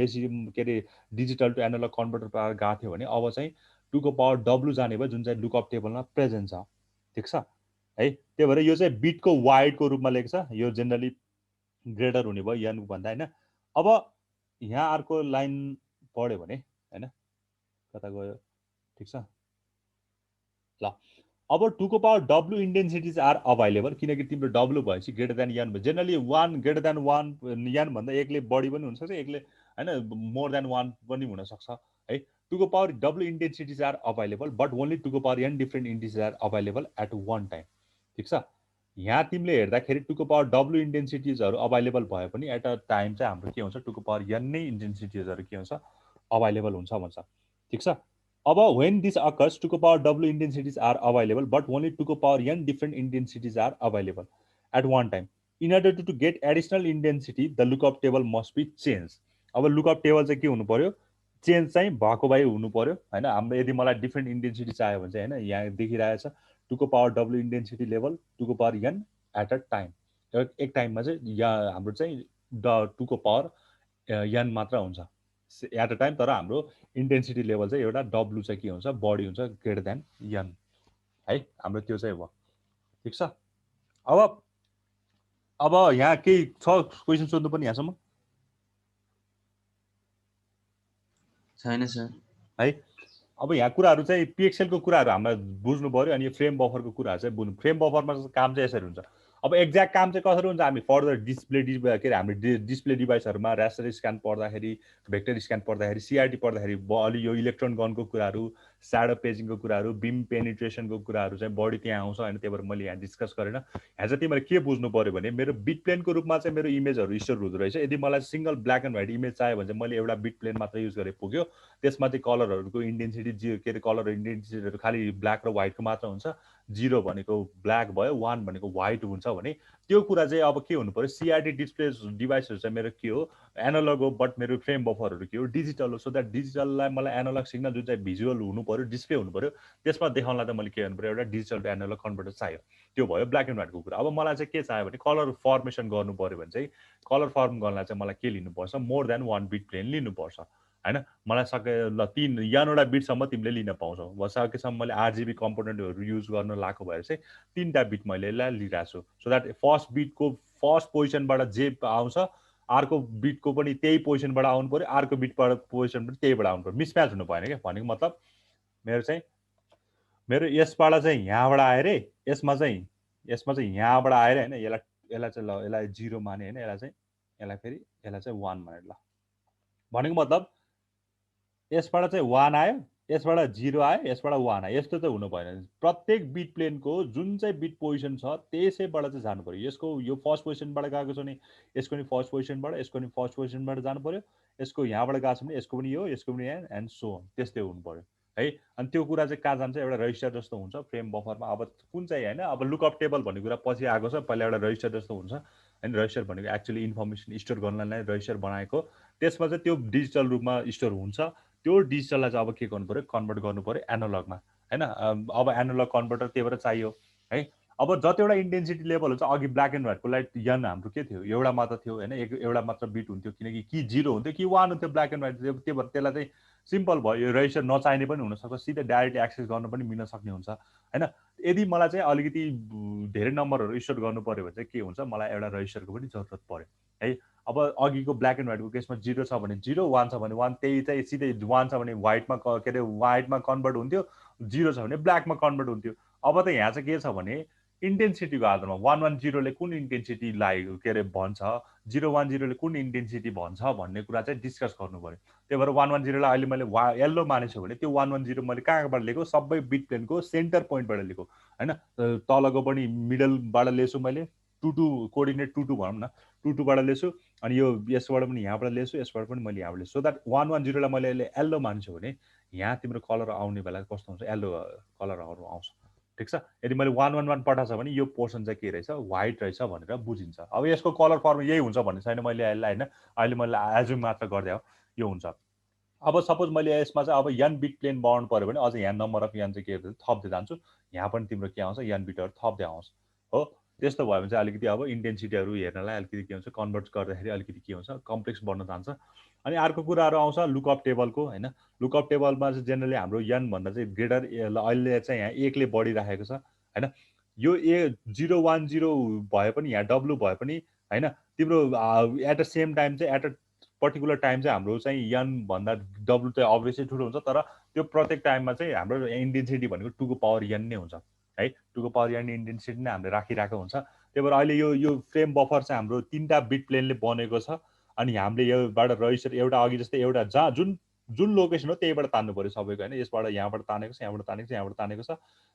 के रे digital to analogue converter power गएको थियो भने अब चाहिँ 2 को पावर W जाने भयो जुन चाहिँ लुकअप टेबलमा प्रेजेन्ट छ ठीक छ है त्यही भएर यो चाहिँ बिटको वाइडको रूपमा लेख्छ यो जेनरली ग्रेटर हुने भयो n भन्दा हैन अब यहाँ अर्को लाइन पढ्यो भने हैन कता गयो ठीक छ ल अब 2 को power W intensities are available किनकि तिम्रो W भएपछि ग्रेटर देन n भयो जेनरली 1 ग्रेटर देन 1 n भन्दा एकले बढी पनि हुन सक्छ एकले हैन मोर देन 1 पनि हुन सक्छ है 2 को power W intensities are available but only 2 को power n different intensities are available at one time ठीक छ यहाँ तिमीले हेर्दाखेरि 2 को पावर W इन्टेन्सिटीजहरु अभाइलेबल भए पनि एट अ टाइम चाहिँ हाम्रो के हुन्छ 2 को पावर n नै इन्टेन्सिटीजहरु के हुन्छ अभाइलेबल हुन्छ भन्छ ठीक छ अब when this occurs 2 को power W intensities are available but only 2 को power n different intensities are available at one time. In order to get additional intensity the lookup table must be changed. अब lookup table चाहिँ के हुनु पर्यो चेन्ज चाहिँ भएको भए हुनु पर्यो हैन हाम्रो यदि मलाई डिफरेन्ट इन्टेन्सिटी चाहियो भने चाहिँ हैन यहाँ देखिरहेछ 2 को पावर W इन्टेन्सिटी लेभल 2 को power n at a time एक टाइममा चाहिँ यहाँ हाम्रो चाहिँ 2 को पावर n मात्र हुन्छ एट अ टाइम तर हाम्रो इन्टेन्सिटी लेभल चाहिँ एउटा W चाहिँ के हुन्छ बढी हुन्छ ग्रेटर देन n है हाम्रो त्यो चाहिँ भयो ठीक छ अब यहाँ केही छ क्वेशन सोध्नु पनि यहाँसम्म छैन सर है अब यहाँ कुराहरु चाहिँ PXL को कुराहरु हामीलाई बुझ्नु पर्यो अनि यो फ्रेम बफरको कुराहरु चाहिँ बुझ्नु फ्रेम बफरमा काम चाहिँ यसरी हुन्छ अब एक्ज्याक्ट काम चाहिँ कसरी हुन्छ हामी फर्दर डिस्प्ले के अरे हाम्रो डिस्प्ले डिभाइसहरुमा रास्टर स्क्यान पढ्दाखेरि भेक्टर स्क्यान पढ्दाखेरि सीआरटी पढ्दाखेरि अलि यो इलेक्ट्रोन गनको कुराहरु स्याडो पेजिङको कुराहरु बीम पेनिट्रेसनको कुराहरु चाहिँ बढी त्यहाँ आउँछ हैन त्यही भएर मैले यहाँ डिस्कस गरेन यहाँ चाहिँ तिमीले के बुझ्नु पर्यो भने मेरो बिट प्लेनको रूपमा चाहिँ मेरो इमेजहरु स्टोर हुँदो रहेछ यदि मलाई single black and white image चाहियो भने चाहिँ मैले एउटा बिट प्लेन मात्र युज गरे पुग्यो त्यसमा चाहिँ कलरहरुको इन्टेन्सिटी के अरे कलर इन्टेन्सिटीहरु खाली ब्ल्याक र व्हाइटको मात्र हुन्छ 0 भनेको ब्ल्याक भयो 1 भनेको व्हाइट हुन्छ भने त्यो कुरा चाहिँ अब के हुनु पर्यो सीआरटी डिस्प्ले डिभाइसहरु चाहिँ मेरो के हो एनालग हो बट मेरो फ्रेम बफरहरु के हो डिजिटल हो सो दैट डिजिटललाई मलाई एनालग सिग्नल जुन चाहिँ भिजुअल हुनु पर्यो डिस्प्ले हुनु पर्यो त्यसमा देखाउनलाई त मैले के गर्नु पर्यो एउटा डिजिटल टु एनालग कन्भर्टर चाहियो त्यो भयो ब्ल्याक एन्ड व्हाइटको कुरा अब मलाई चाहिँ के चाहियो भने कलर फर्मेसन गर्नु पर्यो भने चाहिँ कलर फर्म गर्नलाई चाहिँ मलाई के लिनु पर्छ मोर देन 1 बिट प्लेन लिनु पर्छ हैन मलाई सके ल 3 यानवटा बिटसम्म तिमीले लिन पाउँछौ सकेसम्म मैले आरजीबी कम्पोनेन्टहरु युज गर्न लाको भएर चाहिँ 3टा बिट मैले यसलाई लिइराछु सो दैट फर्स्ट बिटको फर्स्ट पोजिसनबाट जे आउँछ अर्को बिटको पनि त्यही पोजिसनबाट आउनु पर्यो अर्को बिटबाट पोजिसन पनि त्यहीबाट आउनु पर्यो मिसम्याच हुनु भएन के भनेको मतलब मेरो यसबाट चाहिँ यहाँबाट आएर यसमा चाहिँ यहाँबाट आएर हैन यसलाई चाहिँ ल यसलाई 0 माने हैन यसलाई फेरि यसलाई चाहिँ 1 माने ल भनेको मतलब यसबाट चाहिँ 1 आयो यसबाट 0 आयो यसबाट 1 आयो यस्तो चाहिँ हुनु भएन प्रत्येक बिट प्लेनको जुन चाहिँ बिट पोजिसन छ त्यसैबाट चाहिँ जानु पर्यो यसको यो फर्स्ट पोजिसनबाट गएको छ नि यसको नि फर्स्ट पोजिसनबाट यसको नि फर्स्ट पोजिसनबाट जानु पर्यो यसको यहाँबाट गएको छ भने यसको पनि यो यसको पनि यहाँ एन्ड सो त्यस्तै हुनु पर्यो है अनि त्यो कुरा चाहिँ कहाँ जान्छ एउटा रजिस्टर जस्तो हुन्छ फ्रेम बफरमा अब कुन चाहिँ हैन अब लुकअप टेबल भन्ने कुरा पछि आएको छ पहिला एउटा रजिस्टर जस्तो हुन्छ हैन रजिस्टर भनेको एक्चुअली इन्फर्मेसन स्टोर गर्नलाई रजिस्टर बनाएको त्यसमा चाहिँ त्यो डिजिटल रूपमा स्टोर हुन्छ त्यो डिजिटललाई चाहिँ अब के गर्नु पर्यो कन्भर्ट गर्नु पर्यो एनालगमा हैन अब एनालग कन्भर्टर त्यही भएर चाहियो है अब जतिवटा इन्टेन्सिटी लेभल हुन्छ अघि ब्ल्याक एन्ड व्हाइटको लाइट यन हाम्रो के थियो एउटा मात्र थियो हैन एउटा मात्र बिट हुन्थ्यो किनकि कि 0 हुन्थ्यो कि 1 हुन्थ्यो ब्ल्याक एन्ड व्हाइट त्यही भएर त्यसलाई चाहिँ सिम्पल भयो यो रजिस्टर नचाहिने पनि हुन सक्छ सिधै डाइरेक्ट एक्सेस गर्न पनि मिल्न सक्ने हुन्छ हैन यदि मलाई चाहिँ अलिकति धेरै नम्बरहरु स्टोर गर्नु पर्यो भने चाहिँ के हुन्छ मलाई एउटा रजिस्टरको पनि जरुरत पर्यो है अब अघिको ब्ल्याक एन्ड व्हाइटको केसमा 0 छ भने 0 1 छ भने 1 त्यही चाहिँ सिधै 1 छ भने व्हाइटमा के अरे व्हाइटमा कन्भर्ट हुन्थ्यो 0 छ भने ब्ल्याकमा कन्भर्ट हुन्थ्यो अब त यहाँ चाहिँ के छ भने इन्टेन्सिटीको आधारमा 110 ले कुन इन्टेन्सिटी लाग्यो के अरे भन्छ 010 ले कुन इन्टेन्सिटी भन्छ भन्ने कुरा चाहिँ डिस्कस गर्नु पर्यो त्यही भएर 110 लाई अहिले मैले येल्लो मानेछु भने त्यो 110 मैले कहाँबाट लिएको सबै बिट प्लेनको सेन्टर पोइन्टबाट लिएको हैन तलको पनि मिडलबाट लेछु मैले 22 कोअर्डिनेट 22 भनौँ न 22बाट लेछु अनि यो यसबाट पनि यहाँबाट लेछु यसबाट पनि मैले यहाँबाट लेछु सो दैट 110 लाई मैले येल्लो मान्छु भने यहाँ तिम्रो कलर आउने बेला कस्तो हुन्छ येल्लो कलरहरु आउँछ ठीक छ यदि मैले 111 पठाछ भने यो पोर्सन चाहिँ के रहेछ व्हाइट रहेछ भनेर बुझिन्छ अब यसको कलर फर्म यही हुन्छ भन्ने छैन मैले यसलाई हैन अहिले मैले एजुम मात्र गर्दै हो यो हुन्छ अब सपोज मैले यसमा चाहिँ अब n बिट प्लेन बनाउनु पर्यो भने अझ यहाँ नम्बर अफ n चाहिँ के थप्दै जान्छु यहाँ पनि तिम्रो के आउँछ n बिटहरु थप्दै आउँछ हो त्यस्तो भयो भने चाहिँ अलिकति अब इन्टेन्सिटीहरू हेर्नलाई अलिकति के हुन्छ कन्भर्ट गर्दाखेरि अलिकति के हुन्छ कम्प्लेक्स बन्न जान्छ। अनि अर्को कुराहरू आउँछ लुकअप टेबलको होइन। लुकअप टेबलमा चाहिँ जेनरली हाम्रो n भन्दा चाहिँ ग्रेटर अहिले चाहिँ यहाँ 1 ले बढिरहेको छ होइन। यो 010 भए पनि यहाँ w भए पनि होइन तिम्रो एट द सेम टाइम चाहिँ एट अ पर्टिकुलर टाइम चाहिँ हाम्रो चाहिँ n भन्दा w चाहिँ अभियसली ठुलो हुन्छ, तर त्यो प्रत्येक टाइममा चाहिँ हाम्रो इन्टेन्सिटी भनेको 2 को पावर n नै हुन्छ है। 2 को पावर n इन्टेन्सिटी नै हामीले राखिरहेको हुन्छ। त्यही भएर अहिले यो फ्रेम बफर चाहिँ हाम्रो 3टा बिट प्लेनले बनेको छ। अनि हामीले योबाट रजिस्टर एउटा अघि जस्तै एउटा जहाँ जुन लोकेसन हो त्यहीबाट तान्नु पर्यो सबैको होइन। यसबाट यहाँबाट तानेको छ, यहाँबाट तानेको छ, यहाँबाट तानेको छ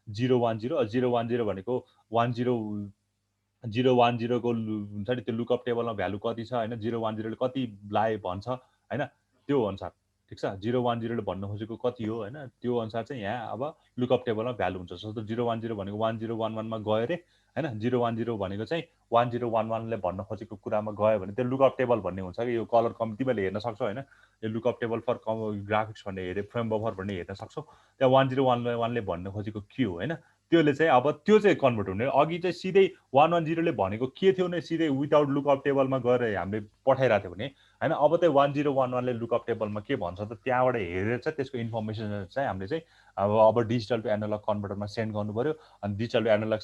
010 भनेको 010 को हुन्छ नि त्यो लुकअप टेबलमा भ्यालु कति छ होइन, 010 ले कति लाए भन्छ होइन, त्यो अनुसार ठिक छ। 010 ले भन्न खोजेको कति हो होइन, त्यो अनुसार चाहिँ यहाँ अब लुकअप टेबलमा भ्यालु हुन्छ। जस्तो 010 भनेको 1011 मा गयो अरे होइन, 010 भनेको चाहिँ 1011 ले भन्न खोजेको कुरामा गयो भने त्यो लुकअप टेबल भन्ने हुन्छ कि यो कलर कम तिमीले हेर्न सक्छौ होइन। यो लुकअप टेबल फर ग्राफिक्स भन्ने हेरे फ्रेम बफर भन्ने हेर्न सक्छौ। त्यहाँ 1011 ले भन्न खोजेको के हो होइन, त्यसले चाहिँ अब त्यो चाहिँ कन्भर्ट हुने। अघि चाहिँ सिधै 110 ले भनेको के थियो भने सिधै विदाउट लुकअप टेबलमा गएर हामीले पठाइरहेको थियो भने होइन। अब चाहिँ 1011 ले लुकअप टेबलमा के भन्छ त त्यहाँबाट हेरेर चाहिँ त्यसको इन्फर्मेसन चाहिँ हामीले चाहिँ अब डिजिटल टु एनालग कन्भर्टरमा सेन्ड गर्नु पर्यो। अनि डिजिटल टु एनालग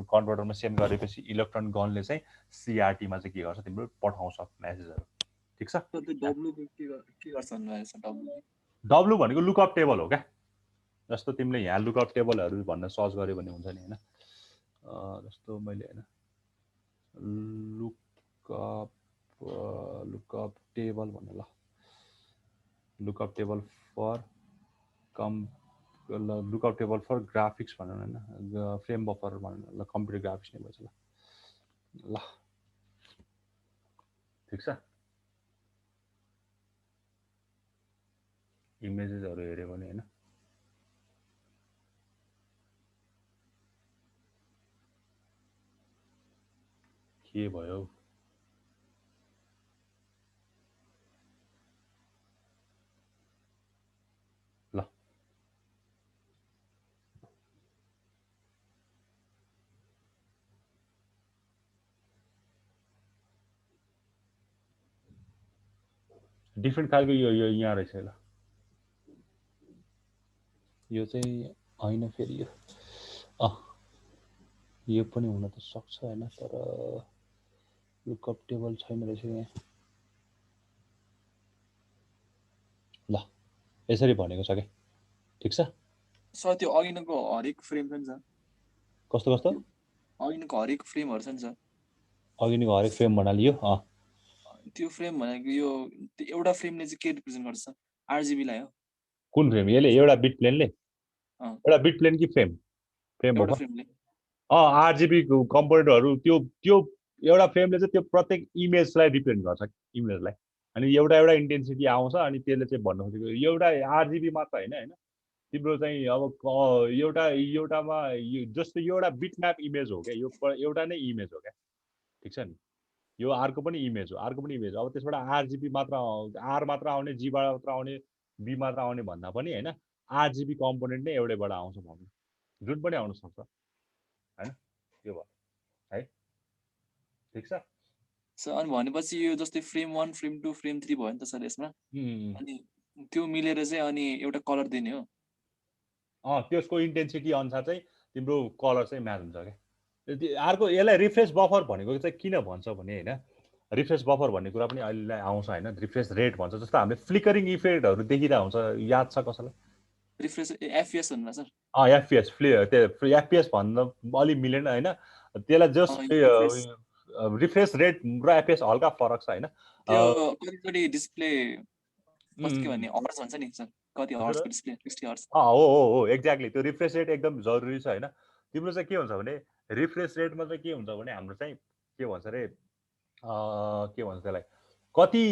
कन्भर्टरमा सेन्ड गरेपछि इलेक्ट्रोन गनले चाहिँ सिआरटीमा चाहिँ के गर्छ तिम्रो पठाउँछ मेसेजहरू ठिक छ। डब्लु भनेको लुकअप टेबल हो क्या। जस्तो तिमीले यहाँ लुकअप टेबलहरू भनेर सर्च गर्यो भने हुन्छ नि होइन। जस्तो मैले होइन लुकअप टेबल भन्नु ल, lookup table for lookup table for graphics भनौँ होइन, फ्रेम बफर भनौँ ल, कम्प्युटर ग्राफिक्स नै भन्छ ल ठिक छ। इमेजेसहरू हेऱ्यो भने होइन के भयो ल। डिफ्रेन्ट खालको यो यहाँ रहेछ ल। यो चाहिँ होइन फेरि यो पनि हुन त सक्छ होइन, तर लुकअप टेबल छैन रहेछ यहाँ ल। यसरी भनेको छ क्या ठिक छ। सर त्यो अघिनको हरेक फ्रेम छ नि सर। कस्तो कस्तो अघिनको हरेक फ्रेमहरू छ नि सर। अघिनको हरेक फ्रेम भन्नाले यो त्यो फ्रेम भनेको यो एउटा फ्रेमले चाहिँ के रिप्रेजेन्ट गर्छ आरजीबी लाई हो। कुन फ्रेम? यसले एउटा बिट प्लेनले एउटा बिट प्लेन कि फ्रेम एउटा फ्रेमले आरजीबी कम्पोनेन्टहरू त्यो त्यो एउटा फ्रेमले चाहिँ त्यो प्रत्येक इमेजलाई रिप्रेजेन्ट गर्छ इमेजलाई। अनि एउटा एउटा इन्टेन्सिटी आउँछ अनि त्यसले चाहिँ भन्नु खोजेको एउटा आरजीबी मात्र होइन होइन। तिम्रो चाहिँ अब एउटामा जस्तो यो एउटा बिट म्याप इमेज हो क्या, यो एउटा नै इमेज हो क्या ठिक छ नि। यो अर्को पनि इमेज हो, अर्को पनि इमेज हो। अब त्यसबाट आरजीबी मात्र आर मात्र आउने, जीबाट मात्र आउने, बी मात्र आउने भन्दा पनि होइन आरजीबी कम्पोनेन्ट नै एउटैबाट आउँछ भन्नु, जुन पनि आउन सक्छ होइन। यो भयो है ठिक छ सर। अनि भनेपछि यो जस्तै फ्रेम 1 फ्रेम 2 फ्रेम 3 भयो नि त सर यसमा। अनि त्यो मिलेर चाहिँ अनि एउटा कलर दिने हो। त्यसको इन्टेन्सिटी अनुसार चाहिँ तिम्रो कलर चाहिँ म्याच हुन्छ क्या। अर्को यसलाई रिफ्रेस बफर भनेको चाहिँ किन भन्छ भने होइन, रिफ्रेस बफर भन्ने कुरा पनि अहिले आउँछ होइन। रिफ्रेस रेट भन्छ। जस्तो हामीले फ्लिकरिङ इफेक्टहरू देखिरहेको हुन्छ, याद छ कसैलाई? रिफ्रेस एफपीएस भन्नु सर। एफपीएस त्यो एफपीएस भन्न अलि मिलेन होइन। त्यसलाई जस्ट रिफ्रेस रेट र एफपीएस हल्का फरक छ होइन। त्यो कति डिस्प्ले के भन्ने हर्ट्ज भन्छ नि सर, कति हर्ट्जको डिस्प्ले 60 हर्ट्ज। हो एक्ज्याक्टली। त्यो रिफ्रेस रेट एकदम जरुरी छ होइन। तिम्रो चाहिँ के हुन्छ भने रिफ्रेस रेटमा चाहिँ के हुन्छ भने हाम्रो चाहिँ के भन्छ अरे के भन्छ त्यसलाई कति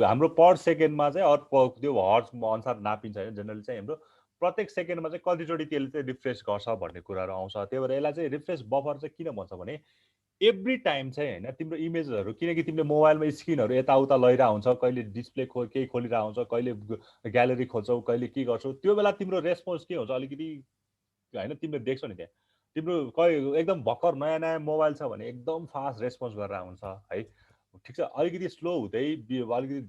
हाम्रो पर सेकेन्डमा चाहिँ त्यो हर्ट्ज अनुसार नापिन्छ होइन। जेनरली चाहिँ हाम्रो प्रत्येक सेकेन्डमा चाहिँ कतिचोटि त्यसले चाहिँ रिफ्रेस गर्छ भन्ने कुराहरू आउँछ। त्यही भएर यसलाई चाहिँ रिफ्रेस बफर चाहिँ किन भन्छ भने एभ्री टाइम चाहिँ होइन तिम्रो इमेजहरू, किनकि तिमीले मोबाइलमा स्क्रिनहरू यताउता लैरहेको हुन्छ, कहिले डिस्प्ले केही खोलिरहेको हुन्छ, कहिले ग्यालेरी खोल्छौ, कहिले के गर्छौ, त्यो बेला तिम्रो रेस्पोन्स के हुन्छ अलिकति होइन तिमीले देख्छौ नि त्यहाँ तिम्रो एकदम भर्खर नयाँ नयाँ मोबाइल छ भने एकदम फास्ट रेस्पोन्स गरेर आउँछ है। ठिक छ, अलिकति स्लो हुँदै अलिकति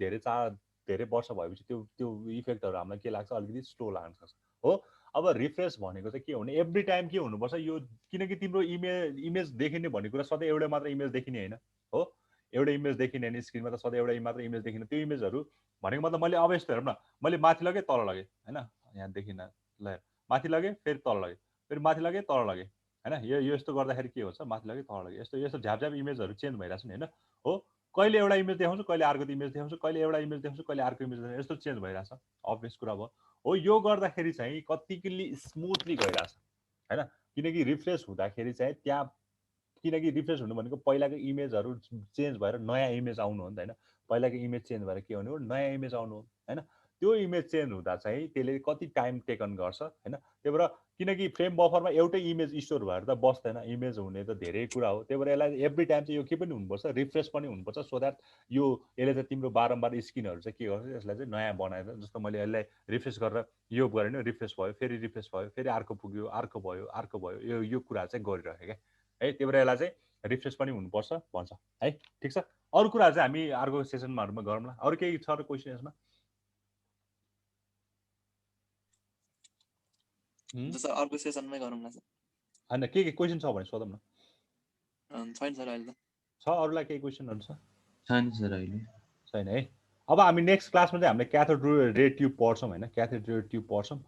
धेरै वर्ष भएपछि त्यो इफेक्टहरू हामीलाई के लाग्छ, अलिकति स्लो लाग्न सक्छ हो। अब रिफ्रेस भनेको चाहिँ के हो भने एभ्री टाइम के हुनुपर्छ यो, किनकि तिम्रो इमेज देखिने भन्ने कुरा सधैँ एउटै मात्र इमेज देखिने होइन हो। एउटै इमेज देखिने होइन स्क्रिनमा त, सधैँ एउटै मात्र इमेज देखिने। त्यो इमेजहरू भनेको मतलब मैले अब यस्तो हेरौँ न, मैले माथि लगेँ तल लगेँ होइन, यहाँ देखिन ल, माथि लगेँ फेरि तल लगेँ, फेरि माथि लगेँ तल लगेँ होइन। यो यस्तो गर्दाखेरि के हुन्छ, माथि लगेँ तल लगेँ, यस्तो यस्तो झ्याप इमेजहरू चेन्ज भइरहेछ नि होइन हो। कहिले एउटा इमेज देखाउँछु, कहिले अर्को इमेज देखाउँछु, कहिले एउटा इमेज देखाउँछु, कहिले अर्को इमेज देखाउँछु, यस्तो चेन्ज भइरहेछ। अभियस कुरा भयो हो। यो गर्दाखेरि चाहिँ कतिकली स्मुथली गइरहेछ होइन, किनकि रिफ्रेस हुँदाखेरि चाहिँ त्यहाँ, किनकि रिफ्रेस हुनु भनेको पहिलाको इमेजहरू चेन्ज भएर नयाँ इमेज आउनु हो नि त होइन। पहिलाको इमेज चेन्ज भएर के हुनु हो, नयाँ इमेज आउनु हो होइन। त्यो इमेज चेन्ज हुँदा चाहिँ त्यसले कति टाइम टेकन गर्छ होइन। त्यही भएर किनकि फ्रेम बफरमा एउटै इमेज स्टोर भएर त बस्दैन, इमेज हुने त धेरै कुरा हो। त्यही भएर यसलाई एभ्री टाइम चाहिँ यो के पनि हुनुपर्छ, रिफ्रेस पनि हुनुपर्छ, सो द्याट यो यसले चाहिँ तिम्रो बारम्बार स्क्रिनहरू चाहिँ के गर्छ, यसलाई चाहिँ नयाँ बनाएर, जस्तो मैले यसलाई रिफ्रेस गरेर यो गरेँ नि, रिफ्रेस भयो, फेरि रिफ्रेस भयो, फेरि अर्को पुग्यो, अर्को भयो, अर्को भयो, यो कुरा चाहिँ गरिरहेको क्या है। त्यही भएर यसलाई चाहिँ रिफ्रेस पनि हुनुपर्छ भन्छ है। ठिक छ, अरू कुरा चाहिँ हामी अर्को सेसनमा गरौँला। अरू केही छ र क्वेसन यसमा? सर अर्को सेसनमै गरौँला सर। होइन, के क्वेसन छ भने सोधौँ न। छैन सर अहिले त। छ अरूलाई केही क्वेसनहरू छ? छैन सर अहिले। छैन है। अब हामी नेक्स्ट क्लासमा चाहिँ हामीले क्याथोड रे ट्युब पढ्छौँ होइन, क्याथोड रे ट्युब पढ्छौँ।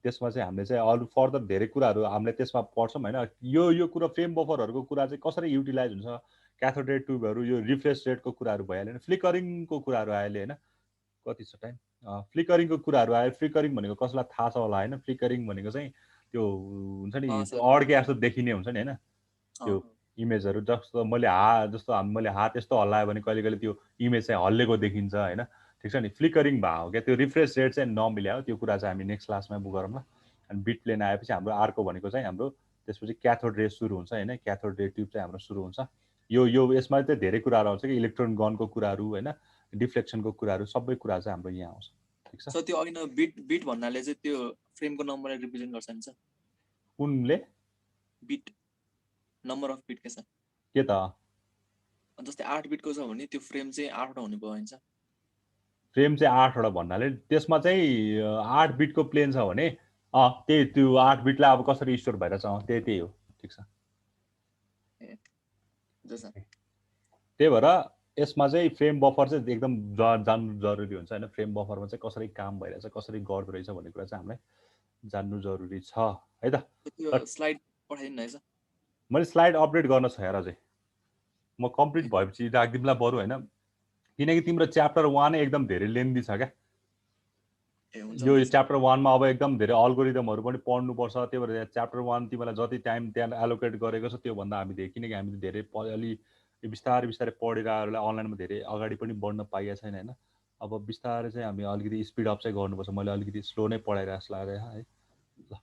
त्यसमा चाहिँ हामीले चाहिँ अरू फर्दर धेरै कुराहरू हामीले त्यसमा पढ्छौँ होइन। यो कुरा फ्रेम बफरहरूको कुरा चाहिँ कसरी युटिलाइज हुन्छ, क्याथोड रे ट्युबहरू, यो रिफ्रेस रेटको कुराहरू भइहाल्यो होइन, फ्लिकरिङको कुराहरू आइहाल्यो होइन। कति छ टाइम? फ्लिकरिङको कुराहरू आयो। फ्लिकरिङ भनेको कसैलाई थाहा छ होला होइन। फ्लिकरिङ भनेको चाहिँ त्यो हुन्छ नि, अड्के जस्तो देखिने हुन्छ नि होइन, त्यो इमेजहरू। जस्तो मैले हात यस्तो हल्लायो भने कहिले कहिले त्यो इमेज चाहिँ हल्लेको देखिन्छ होइन। ठिक छ नि, फ्लिकरिङ भयो हो क्या। त्यो रिफ्रेस रेट चाहिँ नमिल्यायो, त्यो कुरा चाहिँ हामी नेक्स्ट क्लासमा गरौँला। अनि बिट प्लेन आएपछि हाम्रो अर्को भनेको चाहिँ हाम्रो त्यसपछि क्याथोड रे सुरु हुन्छ होइन। क्याथोड रे ट्युब चाहिँ हाम्रो सुरु हुन्छ। यो यसमा चाहिँ धेरै कुराहरू आउँछ कि, इलेक्ट्रोन गनको कुराहरू होइन, डिफ्लेक्सनको कुराहरू, सबै कुरा चाहिँ हाम्रो यहाँ आउँछ। ठिक छ। सर त्यो अघि बिट भन्नाले चाहिँ त्यो फ्रेमको नम्बरलाई रिप्रेजेन्ट गर्छ नि सर? कुनले? बिट, नम्बर अफ बिट के सर? के त? जस्तै 8 बिटको छ भने त्यो फ्रेम चाहिँ 8वटा हुने भयो हुन्छ। फ्रेम चाहिँ 8वटा भन्नाले त्यसमा चाहिँ 8 बिटको प्लेन छ भने त्यही त्यो 8 बिटलाई अब कसरी स्टोर भइरहेछ त्यही हो। ठिक छ। त्यही भएर यसमा चाहिँ फ्रेम बफर चाहिँ एकदम जान्नु जरुरी हुन्छ होइन। फ्रेम बफरमा चाहिँ कसरी काम भइरहेछ, कसरी गर्दो रहेछ भन्ने कुरा चाहिँ हामीलाई जान्नु जरुरी छ है त। त्यो स्लाइड पठाइदिनु है सर। मैले स्लाइड अपडेट गर्न छ यार, अझै म कम्प्लिट भएपछि राखिदिउँला बरु होइन, किनकि तिम्रो च्याप्टर 1 एकदम धेरै लेन्दी छ क्या। यो च्याप्टर 1मा अब एकदम धेरै अल्गोरिदमहरू पनि पढ्नुपर्छ। त्यही भएर च्याप्टर 1 तिमीलाई जति टाइम त्यहाँ एलोकेट गरेको छ त्योभन्दा हामी धेरै, किनकि हामी धेरै अलि बिस्तारै बिस्तारै पढेरहरूलाई अनलाइनमा धेरै अगाडि पनि बढ्न पाइएको छैन होइन। अब बिस्तारै चाहिँ हामी अलिकति स्पिड अप चाहिँ गर्नुपर्छ। मैले अलिकति स्लो नै पढाइरहेको जस्तो लाग्यो है। ल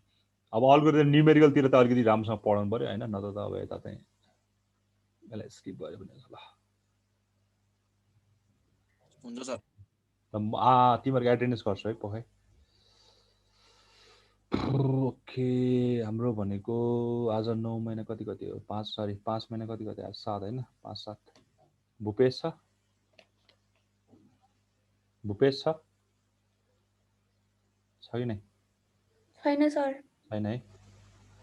अब अल्गोरिदम न्युमेरिकलतिर त अलिकति राम्रोसँग पढाउनु पऱ्यो होइन, नत्र त अब यता चाहिँ यसलाई स्किप भयो भने ल हुन्छ सर। तिमीहरूको एटेन्डेन्स गर्छु है पखाइ। ओके, हाम्रो भनेको आज 9 महिना कति हो, 5 महिना कति आज 7 होइन, 5-7। भूपेश छ? भूपेश छ कि नै? छैन सर। छैन है।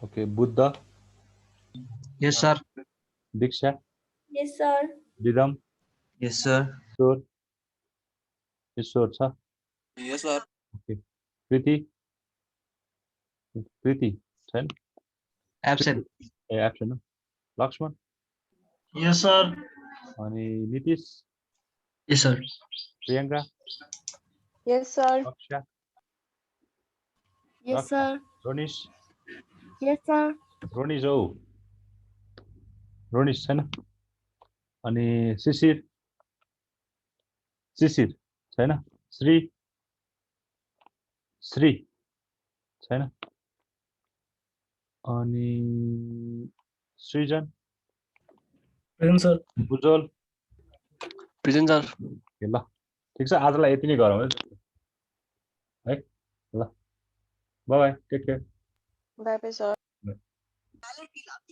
ओके, बुद्ध? यस सर। दीक्षा? यस सर। विदम? यस सर। ईश्वर छ? यस सर। ओके, प्रीति छैन? एब्सेन्ट। ए एब्सेन्ट हो। लक्ष्मण? यस सर। अनि नीतिश? यस सर। प्रियंका? यस सर। लक्ष्य? यस सर। रोनिश? यस सर। रोनिश हो? रोनिश छैन? अनि शिशिर छैन? श्री छैन? अनि Srijan? Present sir. Ujjwal? Present sir. ल ठिक छ, आजलाई यति नै गरौँ है। ल bye bye, take care. Bye bye sir. Ballot